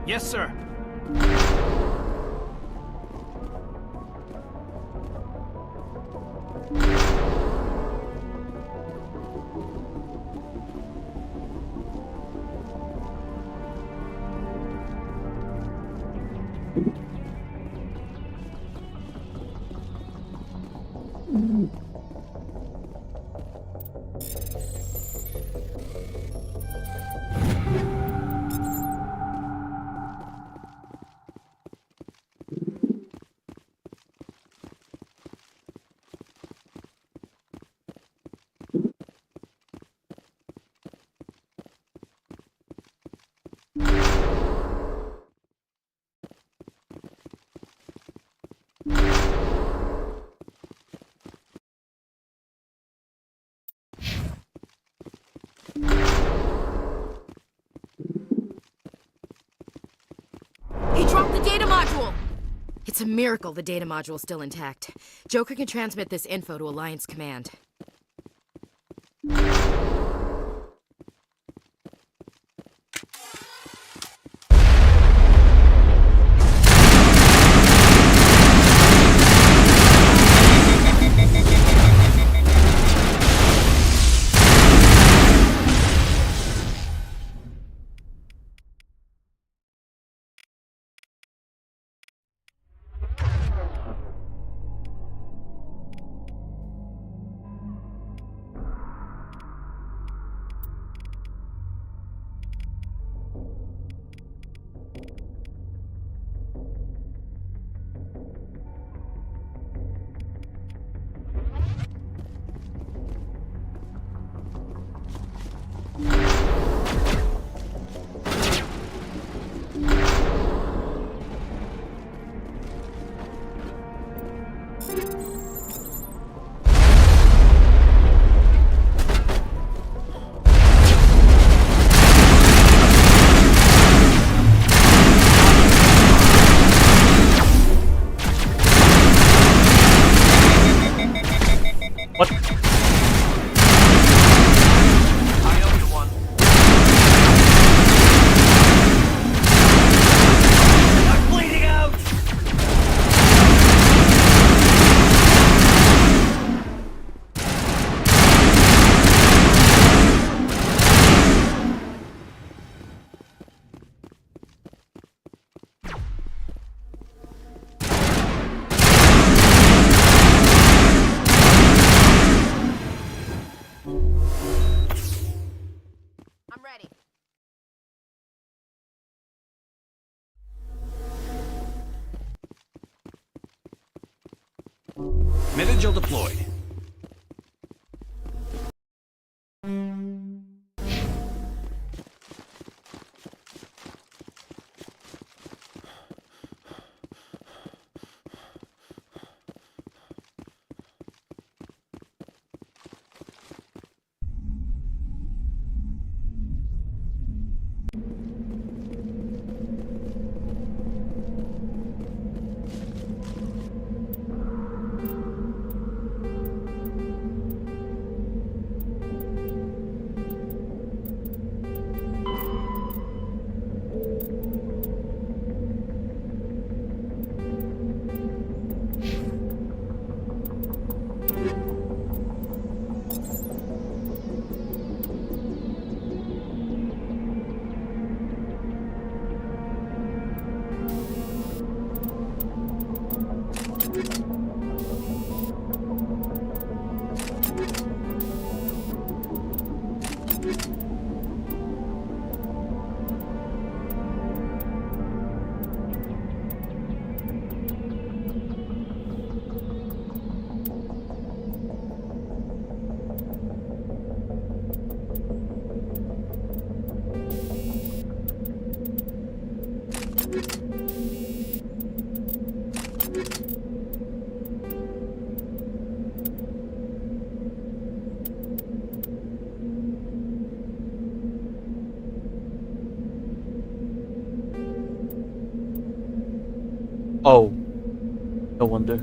Yes, sir. He dropped the data module! It's a miracle the data module's still intact. Joker can transmit this info to Alliance Command. I'm ready. Metagel deployed. Oh. No wonder.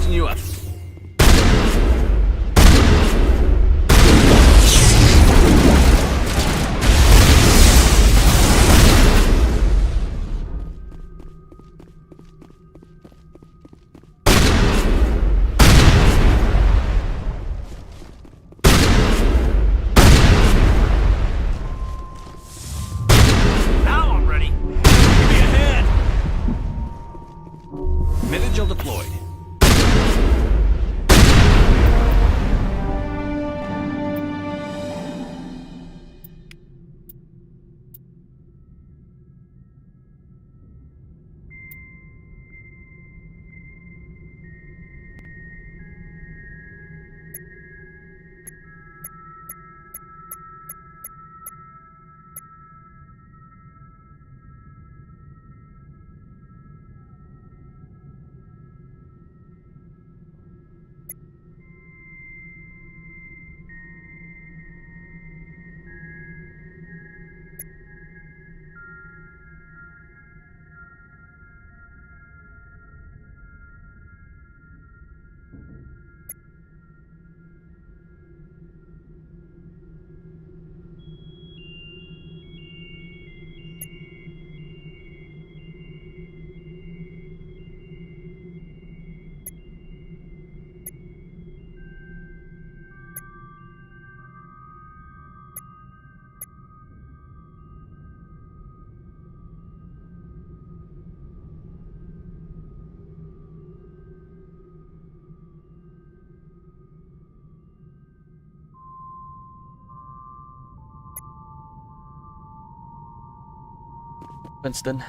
patching you up. Now I'm ready. Give me a hand. Minigel deployed. Winston.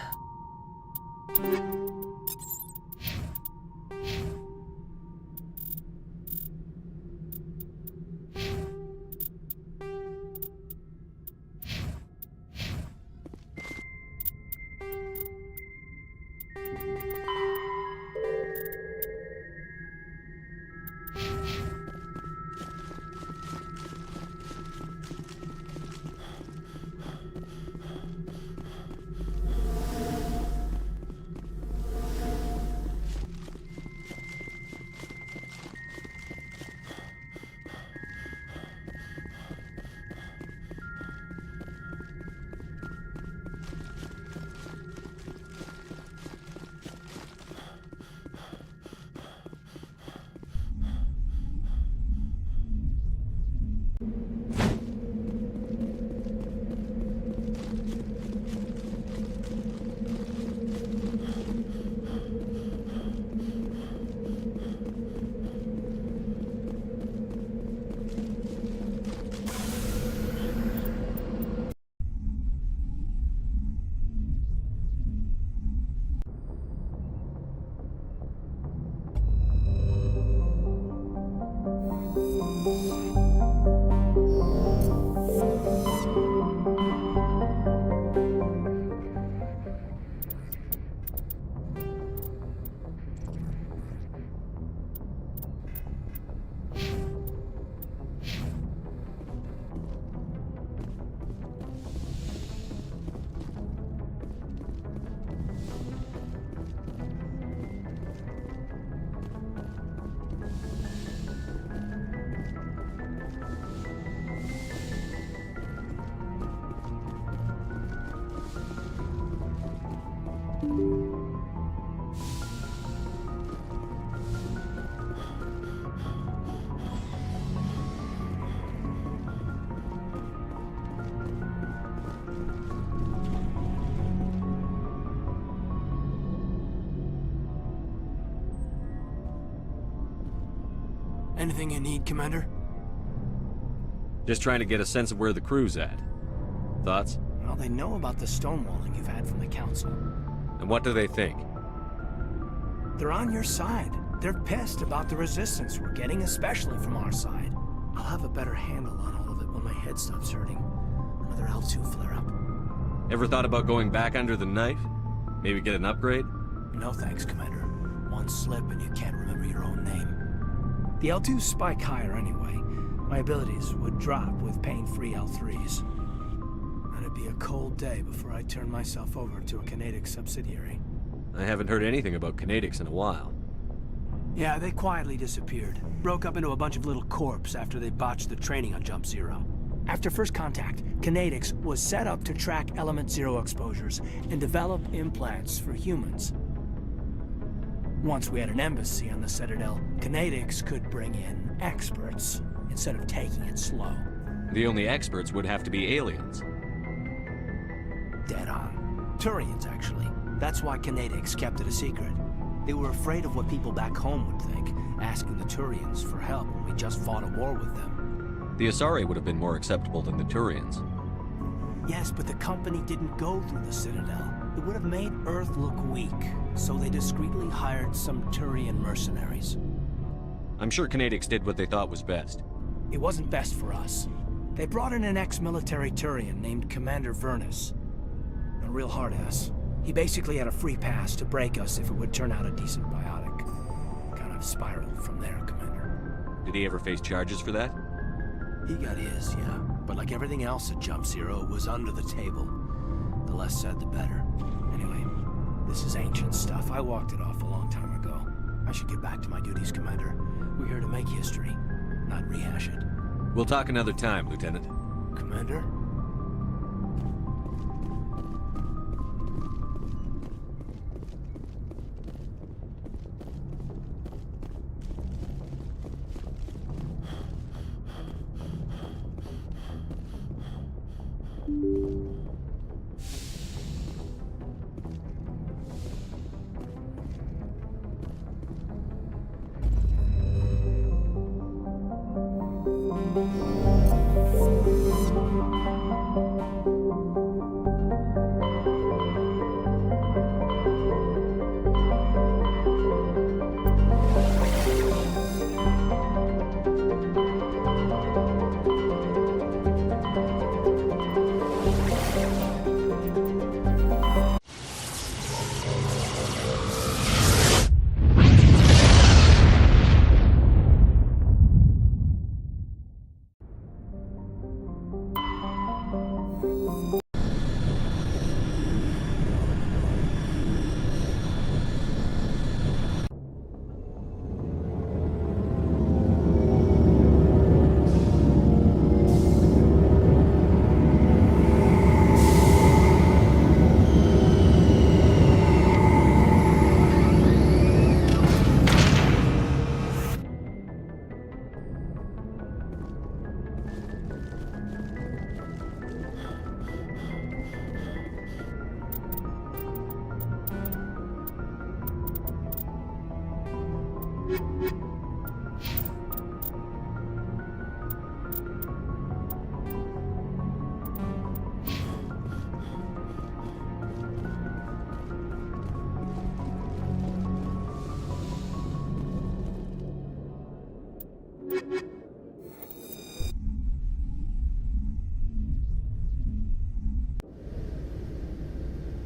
Anything you need, Commander? Just trying to get a sense of where the crew's at. Thoughts? Well, they know about the stonewalling you've had from the Council. And what do they think? They're on your side. They're pissed about the resistance we're getting, especially from our side. I'll have a better handle on all of it when my head stops hurting. Another L2 flare-up. Ever thought about going back under the knife? Maybe get an upgrade? No thanks, Commander. One slip and you can't remember your own name. The L2s spike higher anyway. My abilities would drop with pain-free L3s. It'd be a cold day before I turn myself over to a Canadic subsidiary. I haven't heard anything about Canadics in a while. Yeah, they quietly disappeared. Broke up into a bunch of little corps after they botched the training on Jump Zero. After first contact, Kinetics was set up to track Element Zero exposures and develop implants for humans. Once we had an embassy on the Citadel, Kinetics could bring in experts instead of taking it slow. The only experts would have to be aliens. Dead on. Turians, actually. That's why Kinetics kept it a secret. They were afraid of what people back home would think, asking the Turians for help when we just fought a war with them. The Asari would have been more acceptable than the Turians. Yes, but the company didn't go through the Citadel. It would have made Earth look weak, so they discreetly hired some Turian mercenaries. I'm sure Kinetics did what they thought was best. It wasn't best for us. They brought in an ex-military Turian named Commander Vernus. A real hard-ass. He basically had a free pass to break us if it would turn out a decent biotic. Kind of spiraled from there, Commander. Did he ever face charges for that? He got his, yeah. But like everything else at Jump Zero, it was under the table. The less said, the better. Anyway, this is ancient stuff. I walked it off a long time ago. I should get back to my duties, Commander. We're here to make history, not rehash it. We'll talk another time, Lieutenant. Commander?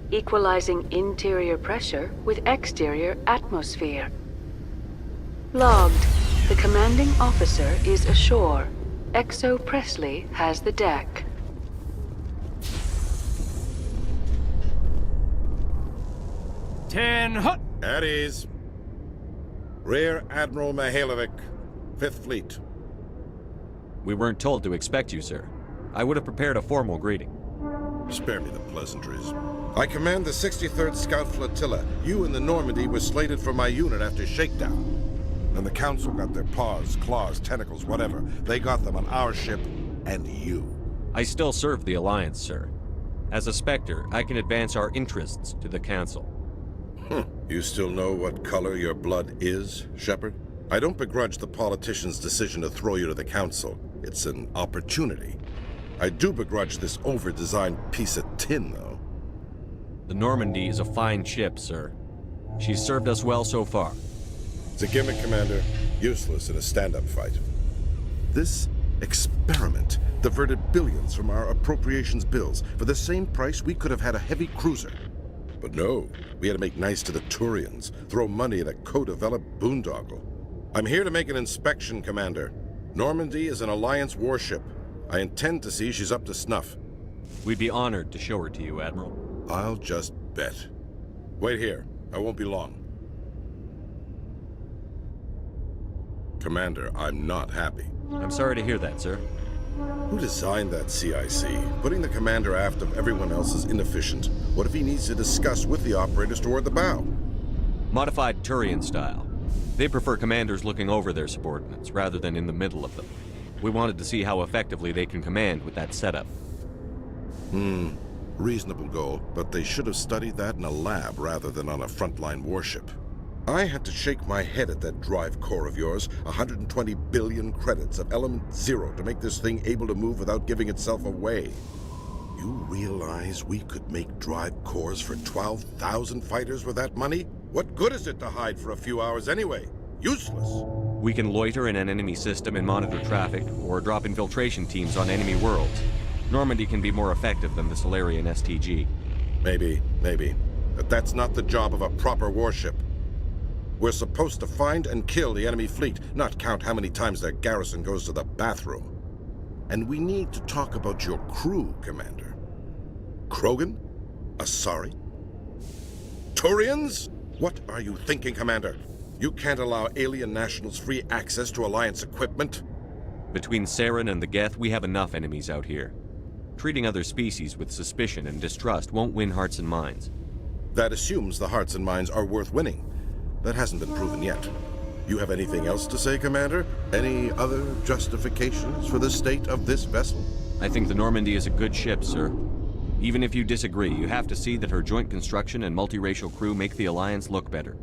Equalizing interior pressure with exterior atmosphere. Logged. The commanding officer is ashore. XO Presley has the deck. Hut! At ease. Rear Admiral Mihailovic, 5th Fleet. We weren't told to expect you, sir. I would have prepared a formal greeting. Spare me the pleasantries. I command the 63rd Scout Flotilla. You and the Normandy were slated for my unit after shakedown. And the Council got their paws, claws, tentacles, whatever. They got them on our ship, and you. I still serve the Alliance, sir. As a Spectre, I can advance our interests to the Council. You still know what color your blood is, Shepard? I don't begrudge the politician's decision to throw you to the Council. It's an opportunity. I do begrudge this over-designed piece of tin, though. The Normandy is a fine ship, sir. She's served us well so far. It's a gimmick, Commander. Useless in a stand-up fight. This experiment diverted billions from our appropriations bills. For the same price, we could have had a heavy cruiser. But no, we had to make nice to the Turians, throw money at a co-developed boondoggle. I'm here to make an inspection, Commander. Normandy is an Alliance warship. I intend to see she's up to snuff. We'd be honored to show her to you, Admiral. I'll just bet. Wait here. I won't be long. Commander, I'm not happy. I'm sorry to hear that, sir. Who designed that CIC? Putting the commander aft of everyone else is inefficient. What if he needs to discuss with the operators toward the bow? Modified Turian style. They prefer commanders looking over their subordinates, rather than in the middle of them. We wanted to see how effectively they can command with that setup. Reasonable goal, but they should have studied that in a lab rather than on a frontline warship. I had to shake my head at that drive core of yours. 120 billion credits of element 0 to make this thing able to move without giving itself away. You realize we could make drive cores for 12,000 fighters with that money? What good is it to hide for a few hours anyway? Useless. We can loiter in an enemy system and monitor traffic, or drop infiltration teams on enemy worlds. Normandy can be more effective than the Solarian STG. Maybe. But that's not the job of a proper warship. We're supposed to find and kill the enemy fleet, not count how many times their garrison goes to the bathroom. And we need to talk about your crew, Commander. Krogan? Asari? Turians? What are you thinking, Commander? You can't allow alien nationals free access to Alliance equipment? Between Saren and the Geth, we have enough enemies out here. Treating other species with suspicion and distrust won't win hearts and minds. That assumes the hearts and minds are worth winning. That hasn't been proven yet. You have anything else to say, Commander? Any other justifications for the state of this vessel? I think the Normandy is a good ship, sir. Even if you disagree, you have to see that her joint construction and multiracial crew make the Alliance look better.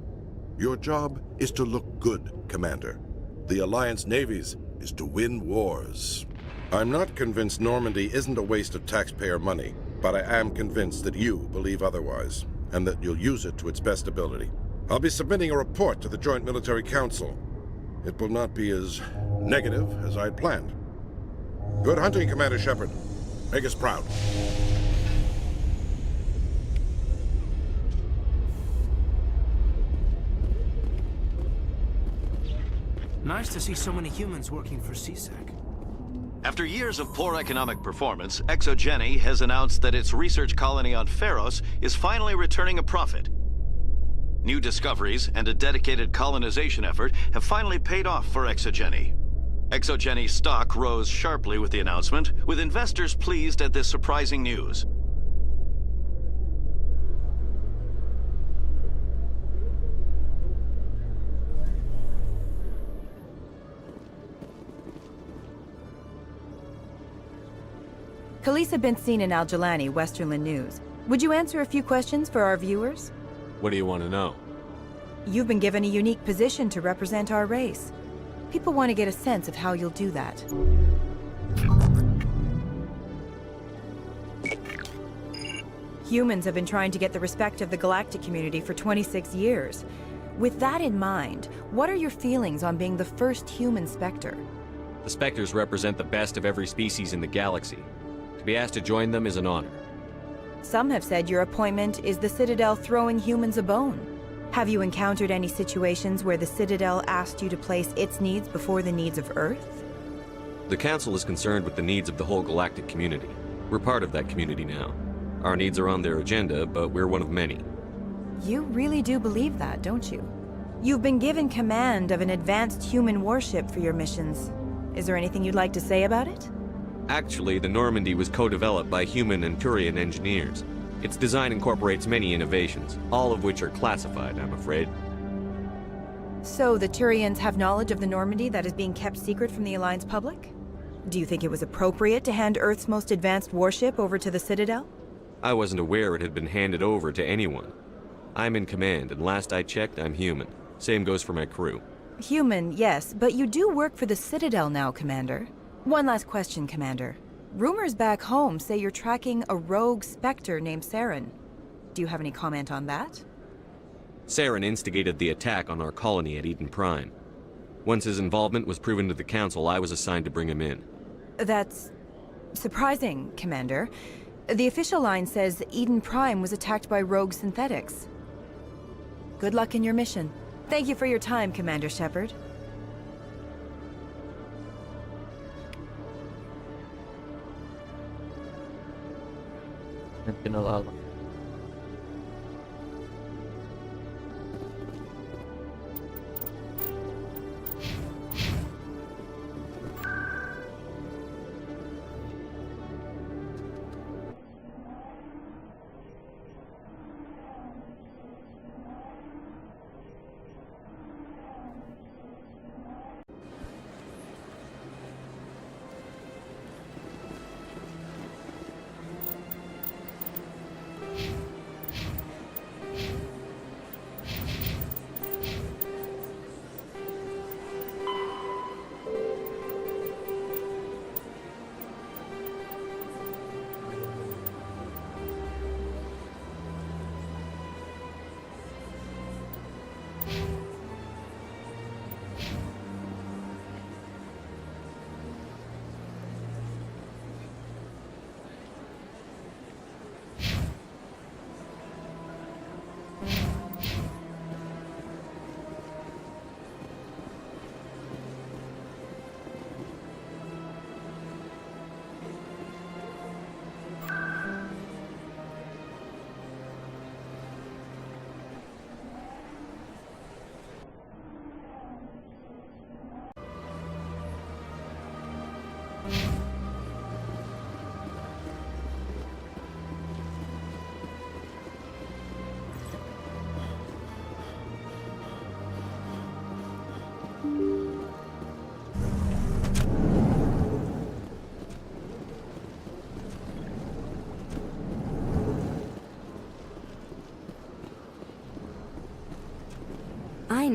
Your job is to look good, Commander. The Alliance navies is to win wars. I'm not convinced Normandy isn't a waste of taxpayer money, but I am convinced that you believe otherwise, and that you'll use it to its best ability. I'll be submitting a report to the Joint Military Council. It will not be as negative as I'd planned. Good hunting, Commander Shepard. Make us proud. Nice to see so many humans working for CSEC. After years of poor economic performance, ExoGeni has announced that its research colony on Pharos is finally returning a profit. New discoveries and a dedicated colonization effort have finally paid off for ExoGeni. ExoGeni's stock rose sharply with the announcement, with investors pleased at this surprising news. Khaleesa been seen in Al-Jalani, Westerland News. Would you answer a few questions for our viewers? What do you want to know? You've been given a unique position to represent our race. People want to get a sense of how you'll do that. Humans have been trying to get the respect of the galactic community for 26 years. With that in mind, what are your feelings on being the first human Spectre? The Spectres represent the best of every species in the galaxy. To be asked to join them is an honor. Some have said your appointment is the Citadel throwing humans a bone. Have you encountered any situations where the Citadel asked you to place its needs before the needs of Earth? The Council is concerned with the needs of the whole galactic community. We're part of that community now. Our needs are on their agenda, but we're one of many. You really do believe that, don't you? You've been given command of an advanced human warship for your missions. Is there anything you'd like to say about it? Actually, the Normandy was co-developed by human and Turian engineers. Its design incorporates many innovations, all of which are classified, I'm afraid. So the Turians have knowledge of the Normandy that is being kept secret from the Alliance public? Do you think it was appropriate to hand Earth's most advanced warship over to the Citadel? I wasn't aware it had been handed over to anyone. I'm in command, and last I checked, I'm human. Same goes for my crew. Human, yes, but you do work for the Citadel now, Commander. One last question, Commander. Rumors back home say you're tracking a rogue Spectre named Saren. Do you have any comment on that? Saren instigated the attack on our colony at Eden Prime. Once his involvement was proven to the Council, I was assigned to bring him in. That's surprising, Commander. The official line says Eden Prime was attacked by rogue synthetics. Good luck in your mission. Thank you for your time, Commander Shepard. Sentinel Alpha.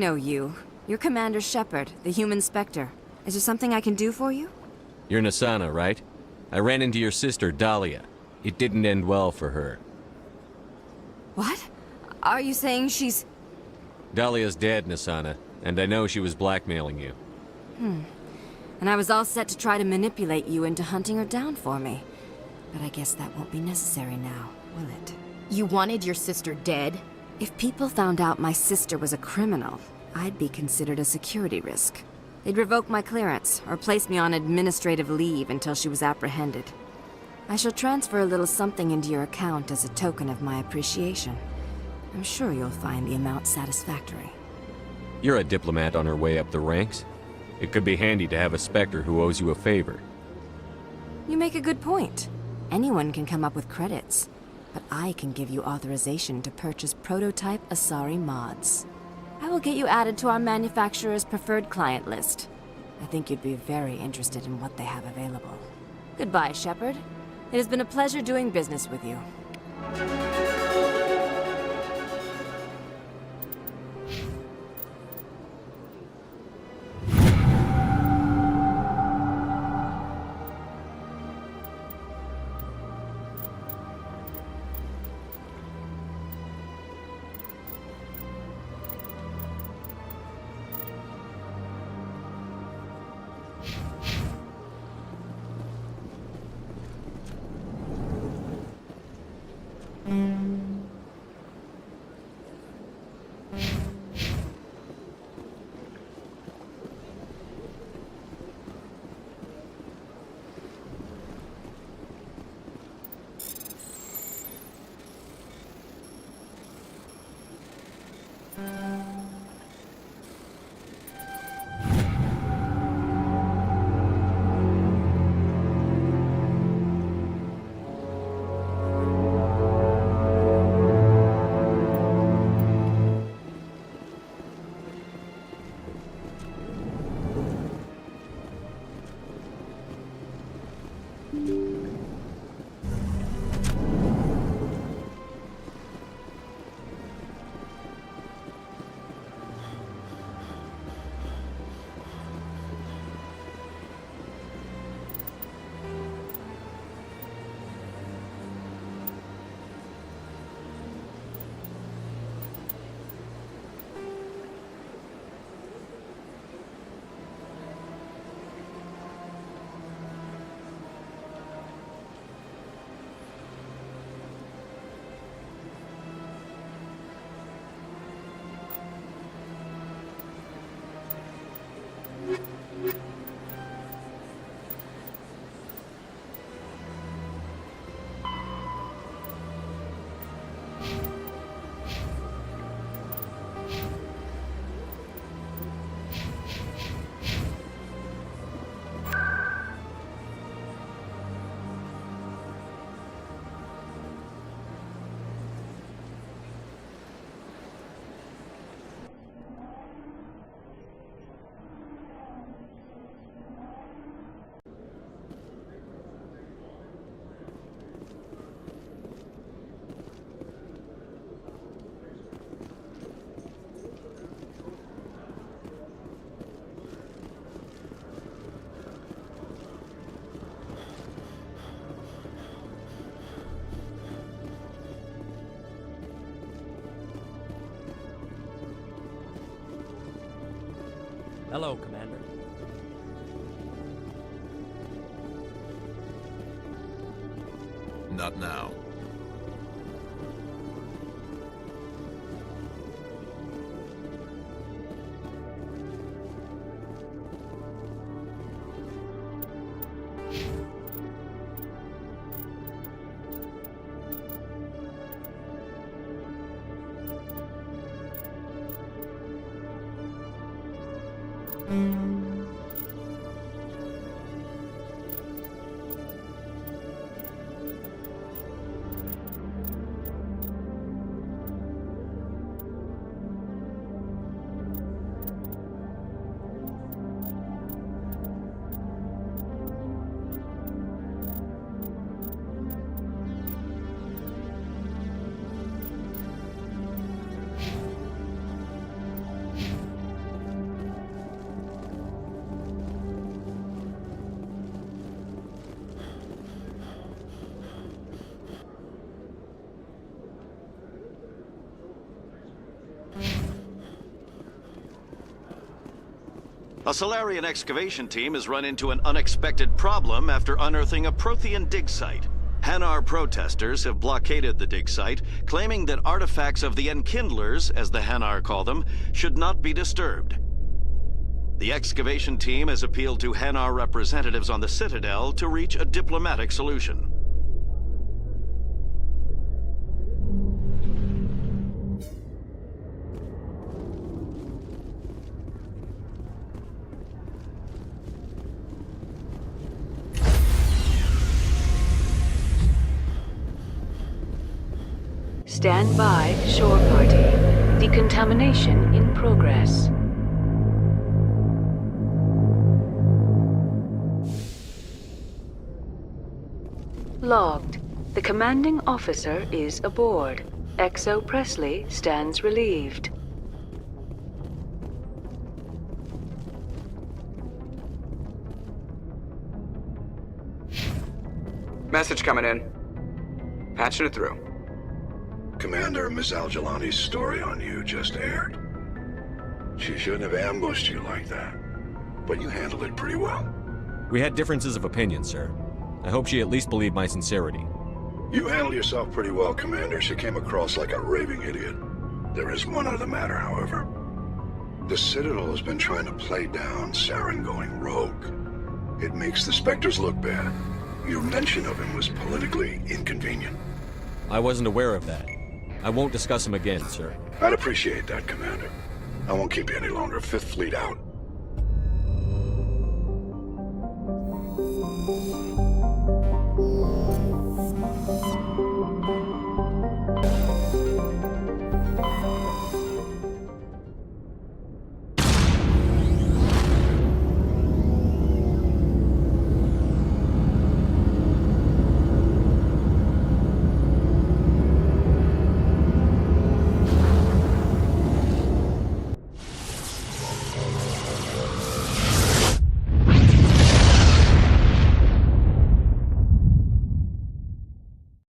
know you. You're Commander Shepard, the human Spectre. Is there something I can do for you? You're Nasana, right? I ran into your sister, Dahlia. It didn't end well for her. What? Are you saying she's... Dahlia's dead, Nasana, and I know she was blackmailing you. And I was all set to try to manipulate you into hunting her down for me. But I guess that won't be necessary now, will it? You wanted your sister dead? If people found out my sister was a criminal, I'd be considered a security risk. They'd revoke my clearance, or place me on administrative leave until she was apprehended. I shall transfer a little something into your account as a token of my appreciation. I'm sure you'll find the amount satisfactory. You're a diplomat on her way up the ranks. It could be handy to have a Spectre who owes you a favor. You make a good point. Anyone can come up with credits, but I can give you authorization to purchase prototype Asari mods. I will get you added to our manufacturer's preferred client list. I think you'd be very interested in what they have available. Goodbye, Shepard. It has been a pleasure doing business with you. Hello, Commander. Not now. A Solarian excavation team has run into an unexpected problem after unearthing a Prothean dig site. Hanar protesters have blockaded the dig site, claiming that artifacts of the Enkindlers, as the Hanar call them, should not be disturbed. The excavation team has appealed to Hanar representatives on the Citadel to reach a diplomatic solution. Stand by, shore party. Decontamination in progress. Logged. The commanding officer is aboard. XO Presley stands relieved. Message coming in. Patching it through. Commander, Miss Al-Jalani's story on you just aired. She shouldn't have ambushed you like that, but you handled it pretty well. We had differences of opinion, sir. I hope she at least believed my sincerity. You handled yourself pretty well, Commander. She came across like a raving idiot. There is one other matter, however. The Citadel has been trying to play down Saren going rogue. It makes the Spectres look bad. Your mention of him was politically inconvenient. I wasn't aware of that. I won't discuss him again, sir. I'd appreciate that, Commander. I won't keep you any longer. Fifth Fleet out.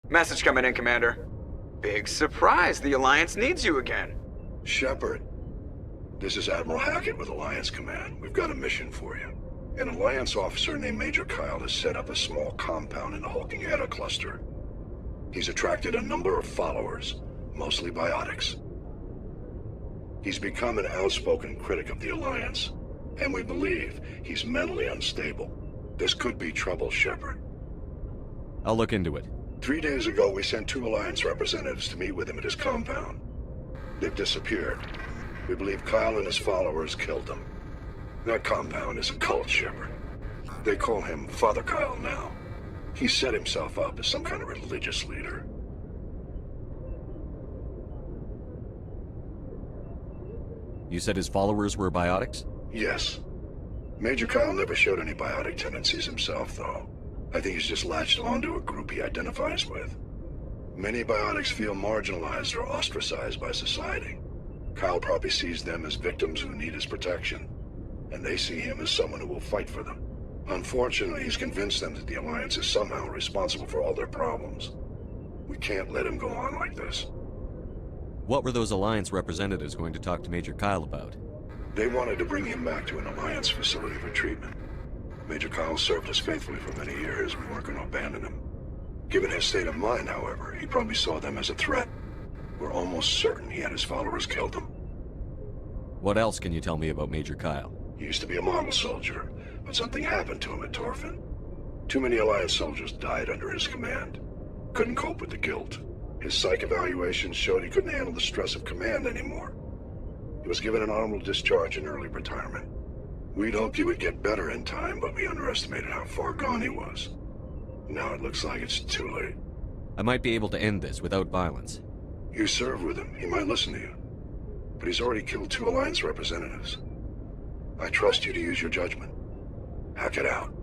Message coming in, Commander. Big surprise, the Alliance needs you again. Shepard, this is Admiral Hackett with Alliance Command. We've got a mission for you. An Alliance officer named Major Kyle has set up a small compound in the Hulking Eta cluster. He's attracted a number of followers, mostly biotics. He's become an outspoken critic of the Alliance, and we believe he's mentally unstable. This could be trouble, Shepard. I'll look into it. 3 days ago, we sent 2 Alliance representatives to meet with him at his compound. They've disappeared. We believe Kyle and his followers killed them. That compound is a cult, Shepard. They call him Father Kyle now. He set himself up as some kind of religious leader. You said his followers were biotics? Yes. Major Kyle never showed any biotic tendencies himself, though. I think he's just latched onto a group he identifies with. Many biotics feel marginalized or ostracized by society. Kyle probably sees them as victims who need his protection, and they see him as someone who will fight for them. Unfortunately, he's convinced them that the Alliance is somehow responsible for all their problems. We can't let him go on like this. What were those Alliance representatives going to talk to Major Kyle about? They wanted to bring him back to an Alliance facility for treatment. Major Kyle served us faithfully for many years. We weren't going to abandon him. Given his state of mind, however, he probably saw them as a threat. We're almost certain he had his followers killed them. What else can you tell me about Major Kyle? He used to be a model soldier, but something happened to him at Torfin. Too many Alliance soldiers died under his command. Couldn't cope with the guilt. His psych evaluations showed he couldn't handle the stress of command anymore. He was given an honorable discharge in early retirement. We'd hoped he would get better in time, but we underestimated how far gone he was. Now it looks like it's too late. I might be able to end this without violence. You served with him. He might listen to you. But he's already killed 2 Alliance representatives. I trust you to use your judgment. Hack it out.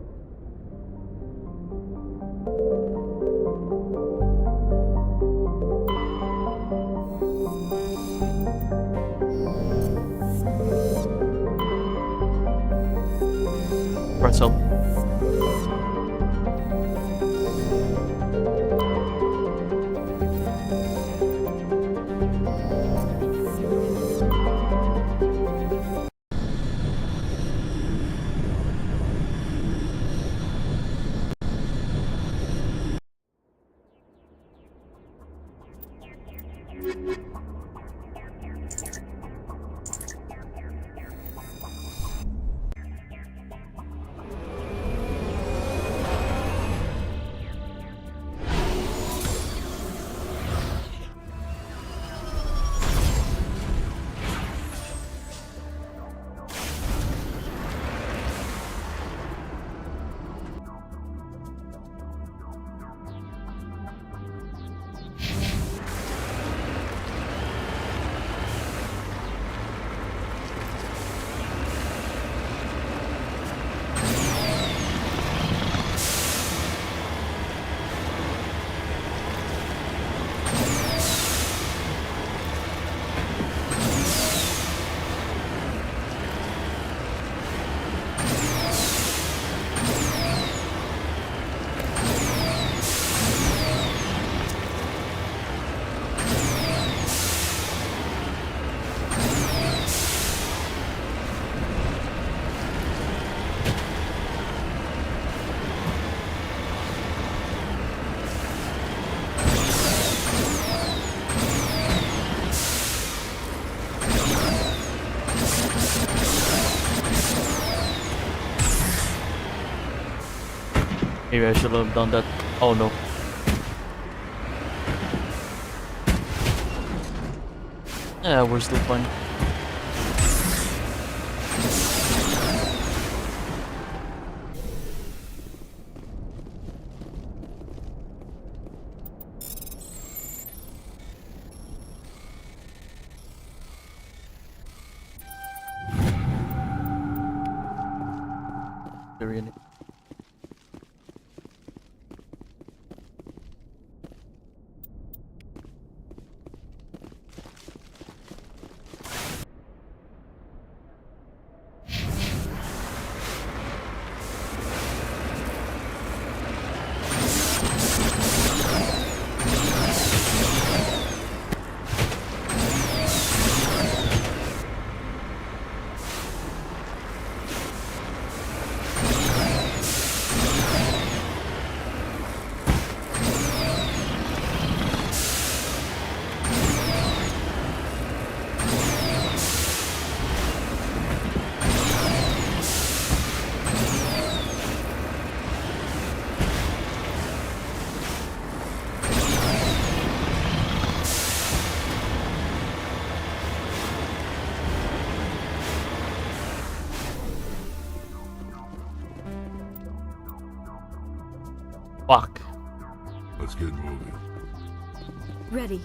Russell. Maybe I should have done that. Oh no. Yeah, we're still fine. Really. Fuck. Let's get moving. Ready.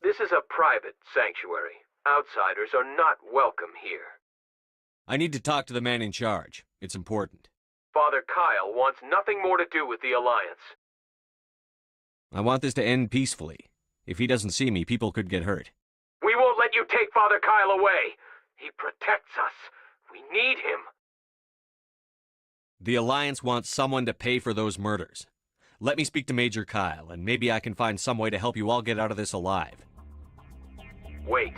This is a private sanctuary. Outsiders are not welcome here. I need to talk to the man in charge. It's important. Father Kyle wants nothing more to do with the Alliance. I want this to end peacefully. If he doesn't see me, people could get hurt. We won't let you take Father Kyle away. He protects us. We need him. The Alliance wants someone to pay for those murders. Let me speak to Major Kyle, and maybe I can find some way to help you all get out of this alive. Wait.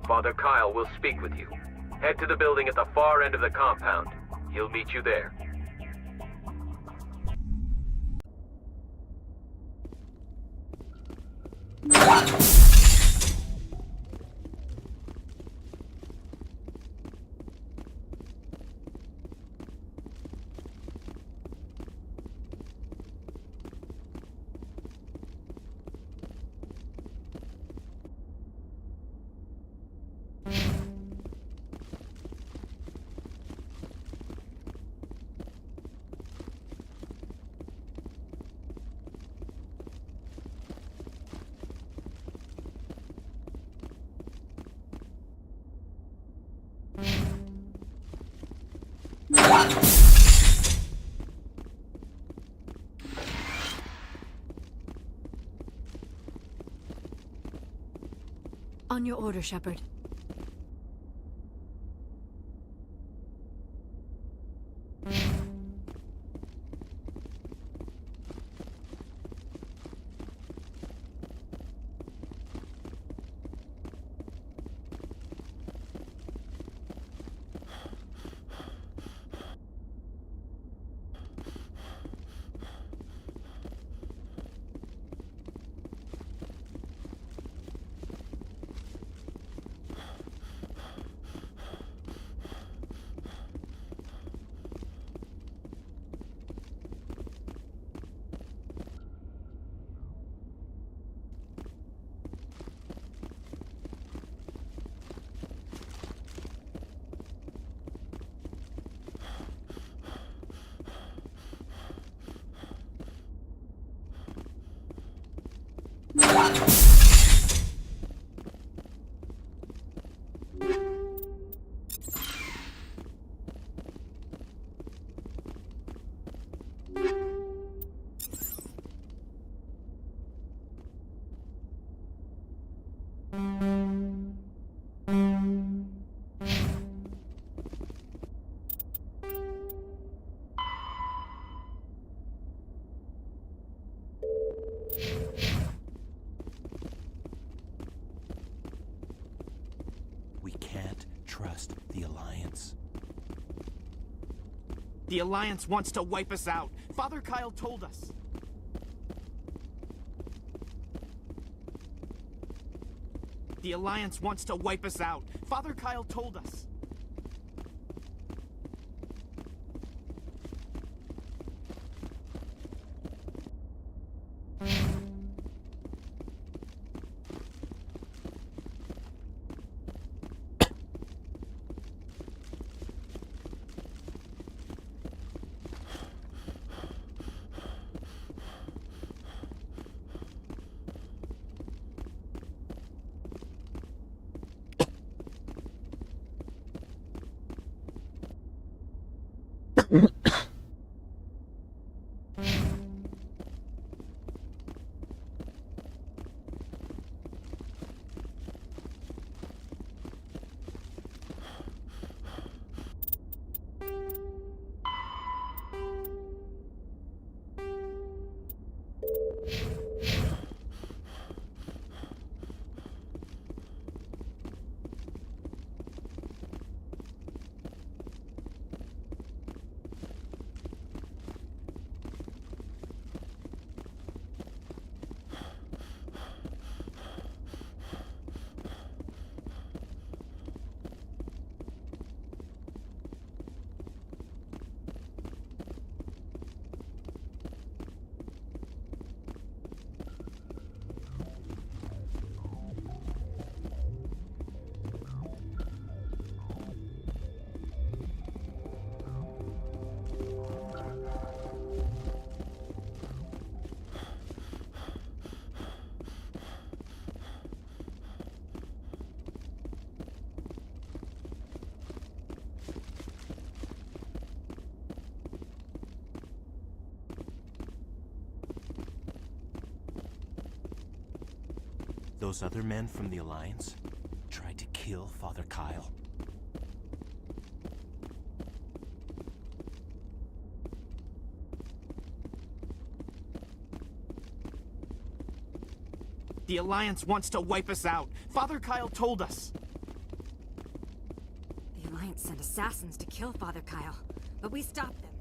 Father Kyle will speak with you. Head to the building at the far end of the compound. He'll meet you there. On your order, Shepard. We can't trust the Alliance. The Alliance wants to wipe us out. Father Kyle told us. The Alliance wants to wipe us out. Father Kyle told us. Those other men from the Alliance tried to kill Father Kyle. The Alliance wants to wipe us out. Father Kyle told us. The Alliance sent assassins to kill Father Kyle, but we stopped them.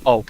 Oh.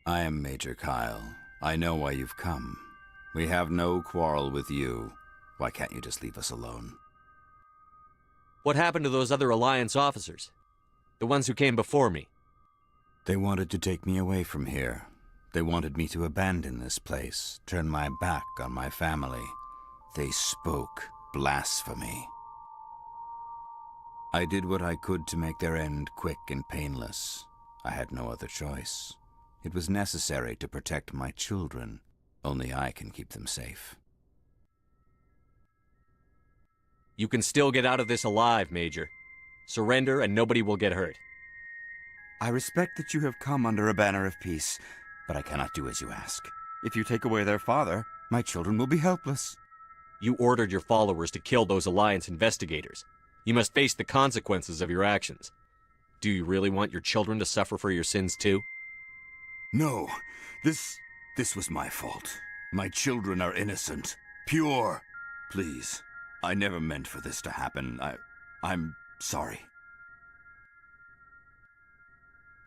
I am Major Kyle. I know why you've come. We have no quarrel with you. Why can't you just leave us alone? What happened to those other Alliance officers? The ones who came before me? They wanted to take me away from here. They wanted me to abandon this place, turn my back on my family. They spoke blasphemy. I did what I could to make their end quick and painless. I had no other choice. It was necessary to protect my children. Only I can keep them safe. You can still get out of this alive, Major. Surrender and nobody will get hurt. I respect that you have come under a banner of peace, but I cannot do as you ask. If you take away their father, my children will be helpless. You ordered your followers to kill those Alliance investigators. You must face the consequences of your actions. Do you really want your children to suffer for your sins too? No, this was my fault. My children are innocent, pure. Please, I never meant for this to happen. I'm sorry.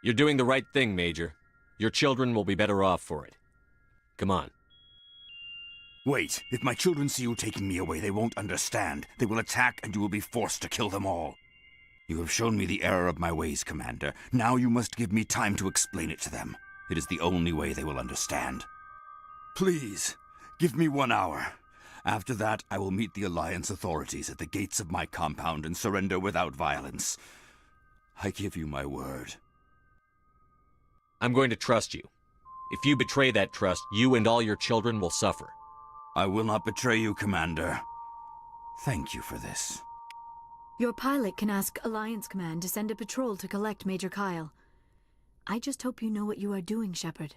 You're doing the right thing, Major. Your children will be better off for it. Come on. Wait, if my children see you taking me away, they won't understand. They will attack and you will be forced to kill them all. You have shown me the error of my ways, Commander. Now you must give me time to explain it to them. It is the only way they will understand. Please, give me 1 hour. After that, I will meet the Alliance authorities at the gates of my compound and surrender without violence. I give you my word. I'm going to trust you. If you betray that trust, you and all your children will suffer. I will not betray you, Commander. Thank you for this. Your pilot can ask Alliance Command to send a patrol to collect Major Kyle. I just hope you know what you are doing, Shepard.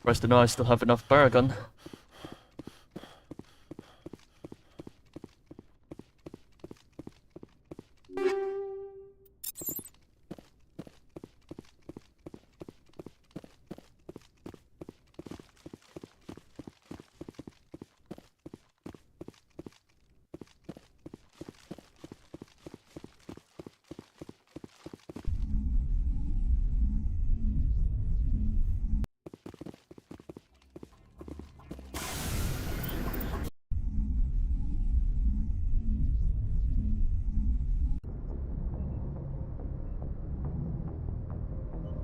Rest to know I still have enough Baragon.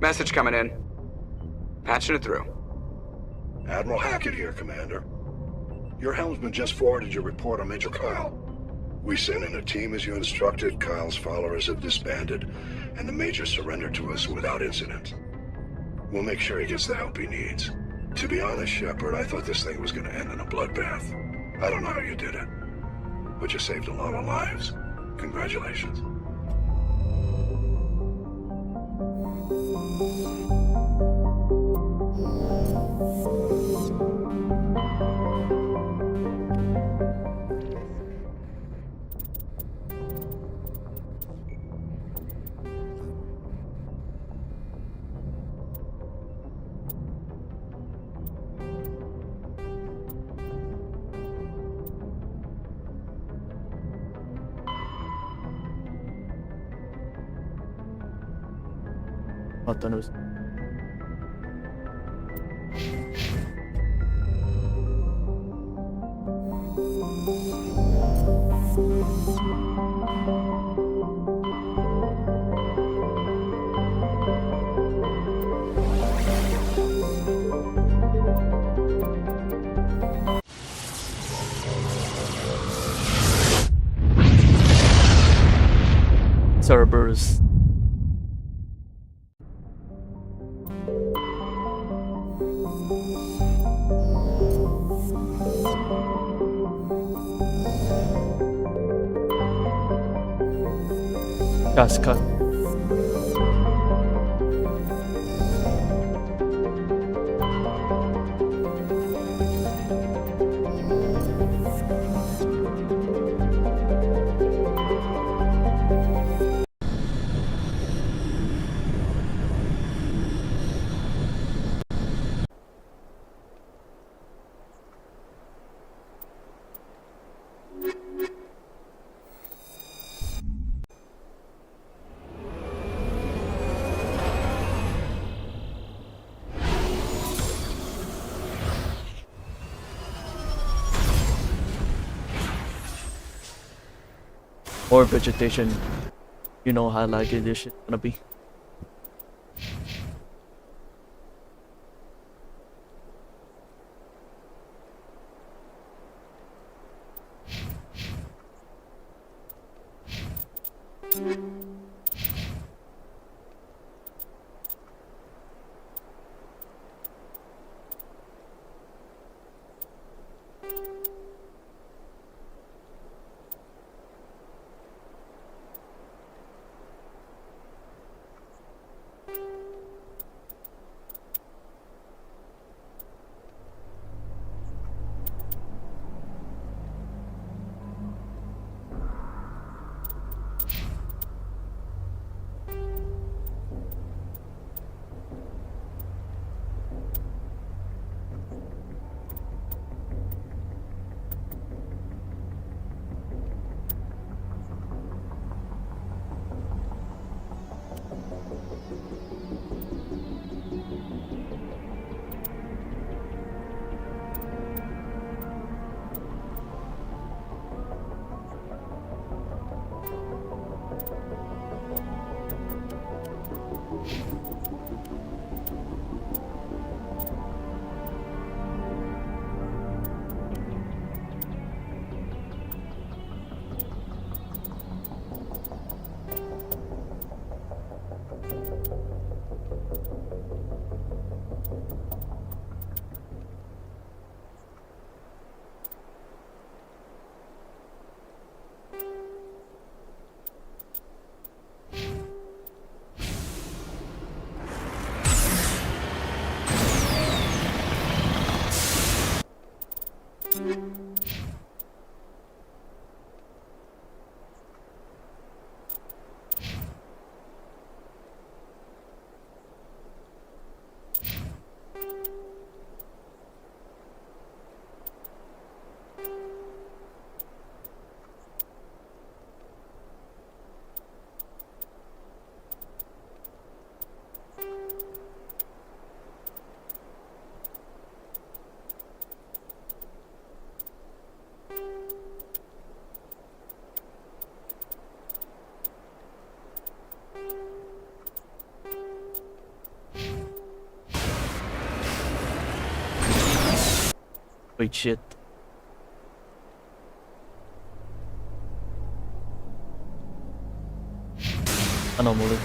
Message coming in. Patching it through. Admiral Hackett here, Commander. Your helmsman just forwarded your report on Major Kyle. We sent in a team as you instructed, Kyle's followers have disbanded, and the Major surrendered to us without incident. We'll make sure he gets the help he needs. To be honest, Shepard, I thought this thing was gonna end in a bloodbath. I don't know how you did it, but you saved a lot of lives. Congratulations. Fattar nu. Cerberus. Casca. More vegetation. You know how laggy this shit gonna be. Wait, shit. Anomaly.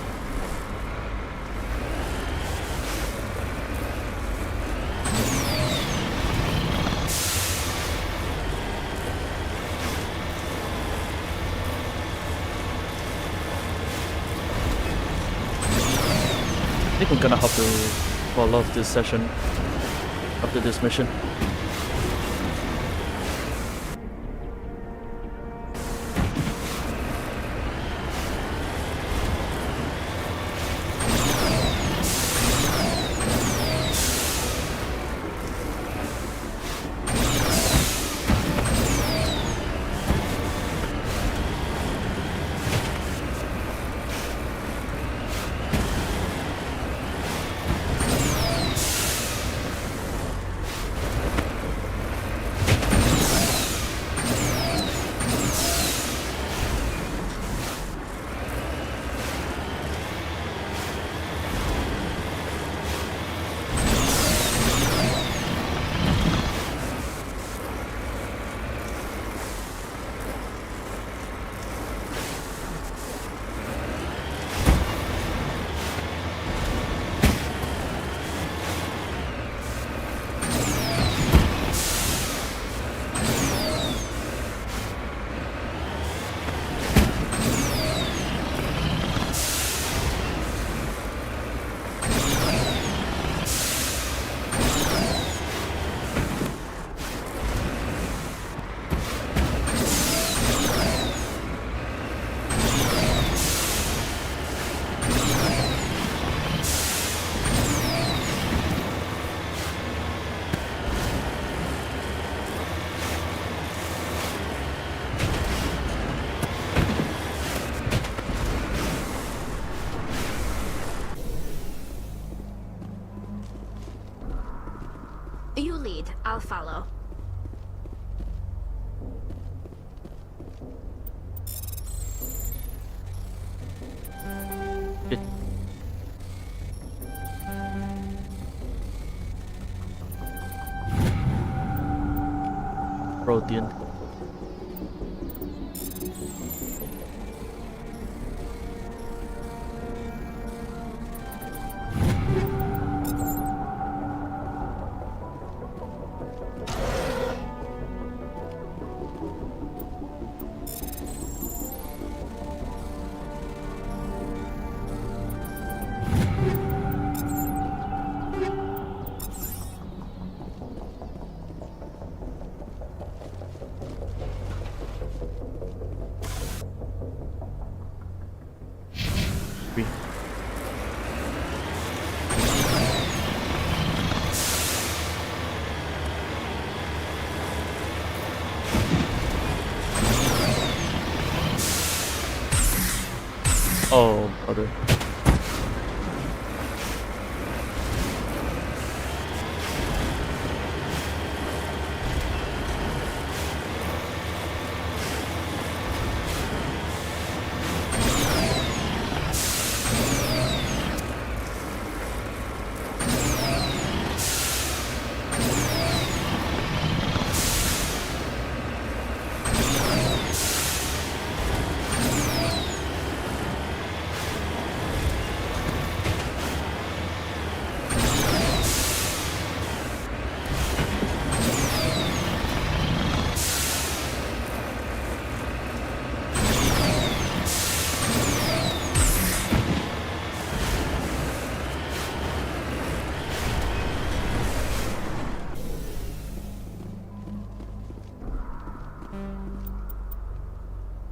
I think I'm gonna have to call off this session after this mission. likod yun. Oh, brother.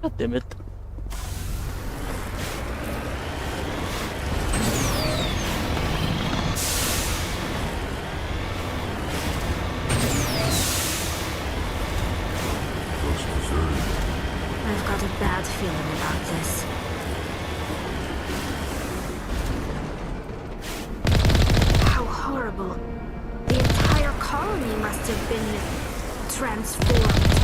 God damn it. I've got a bad feeling about this. How horrible. The entire colony must have been transformed.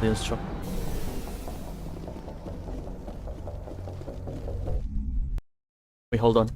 Let's try. Wait, hold on.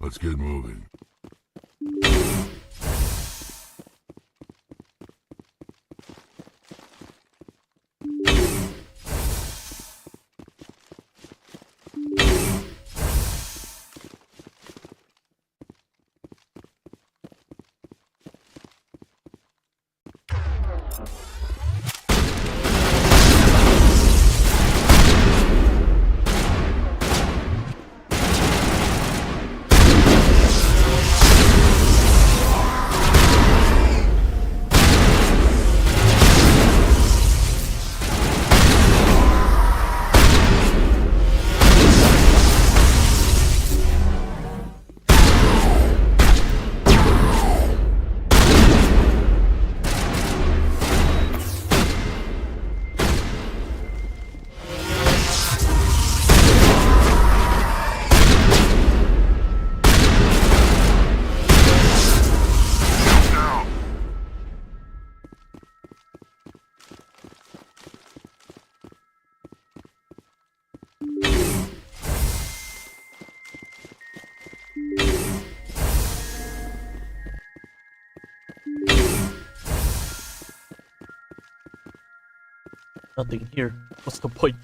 Let's get moving. Nothing here. What's the point?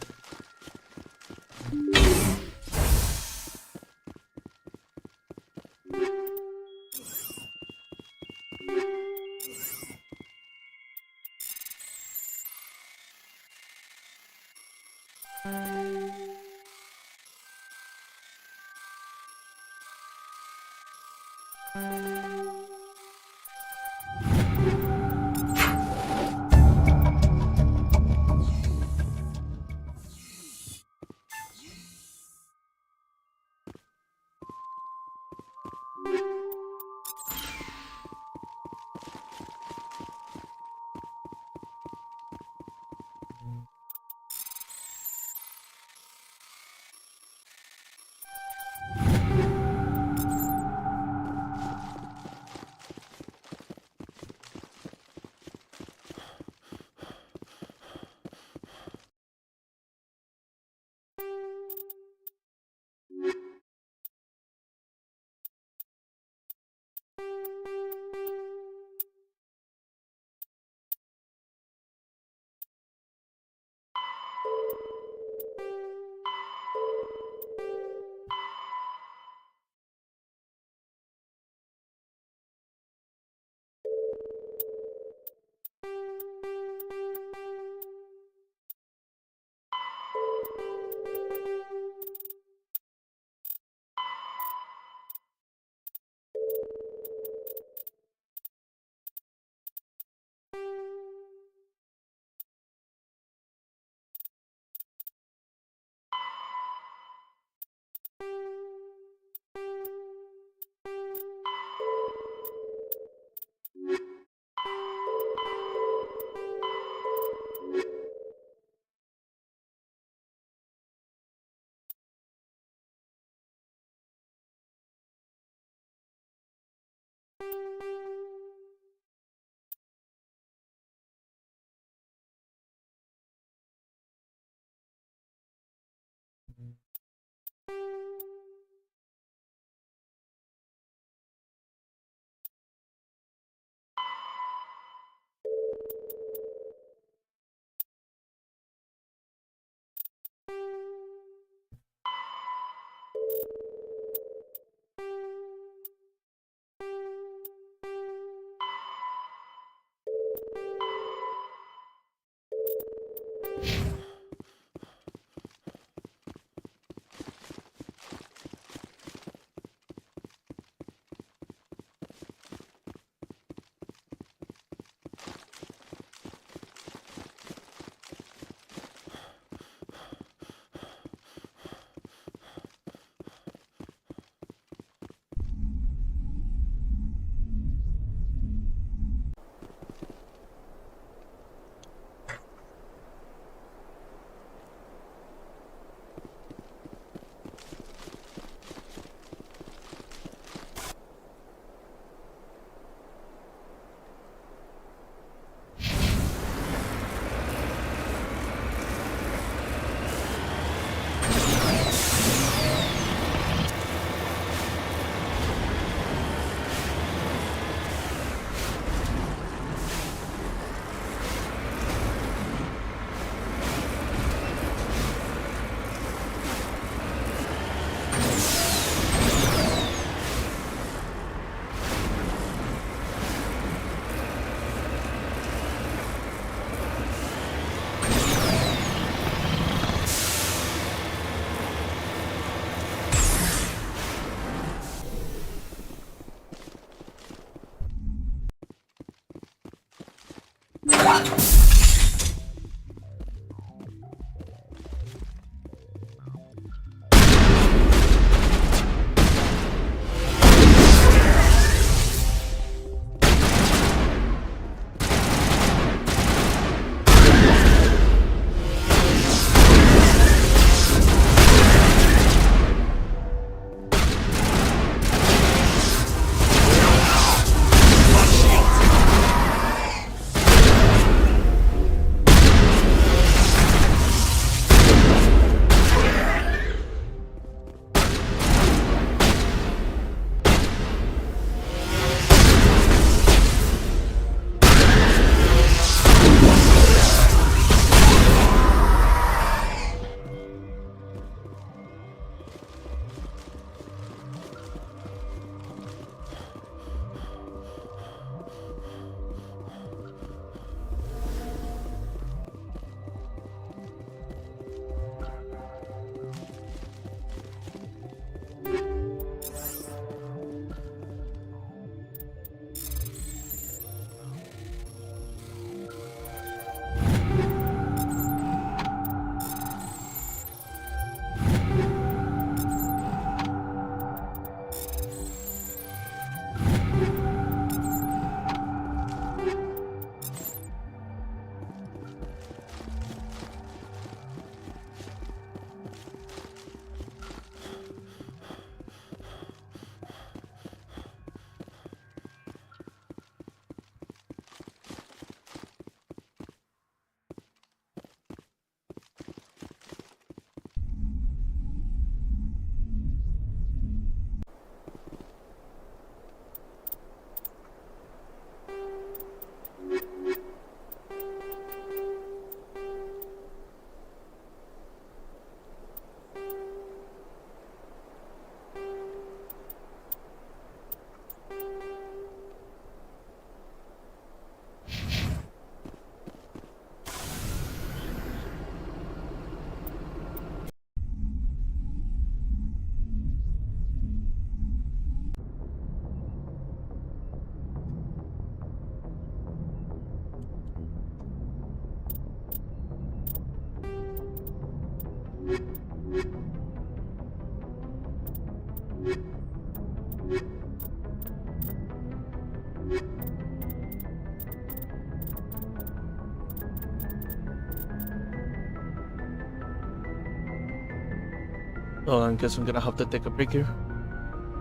So I guess I'm gonna have to take a break here.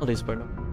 At least for now.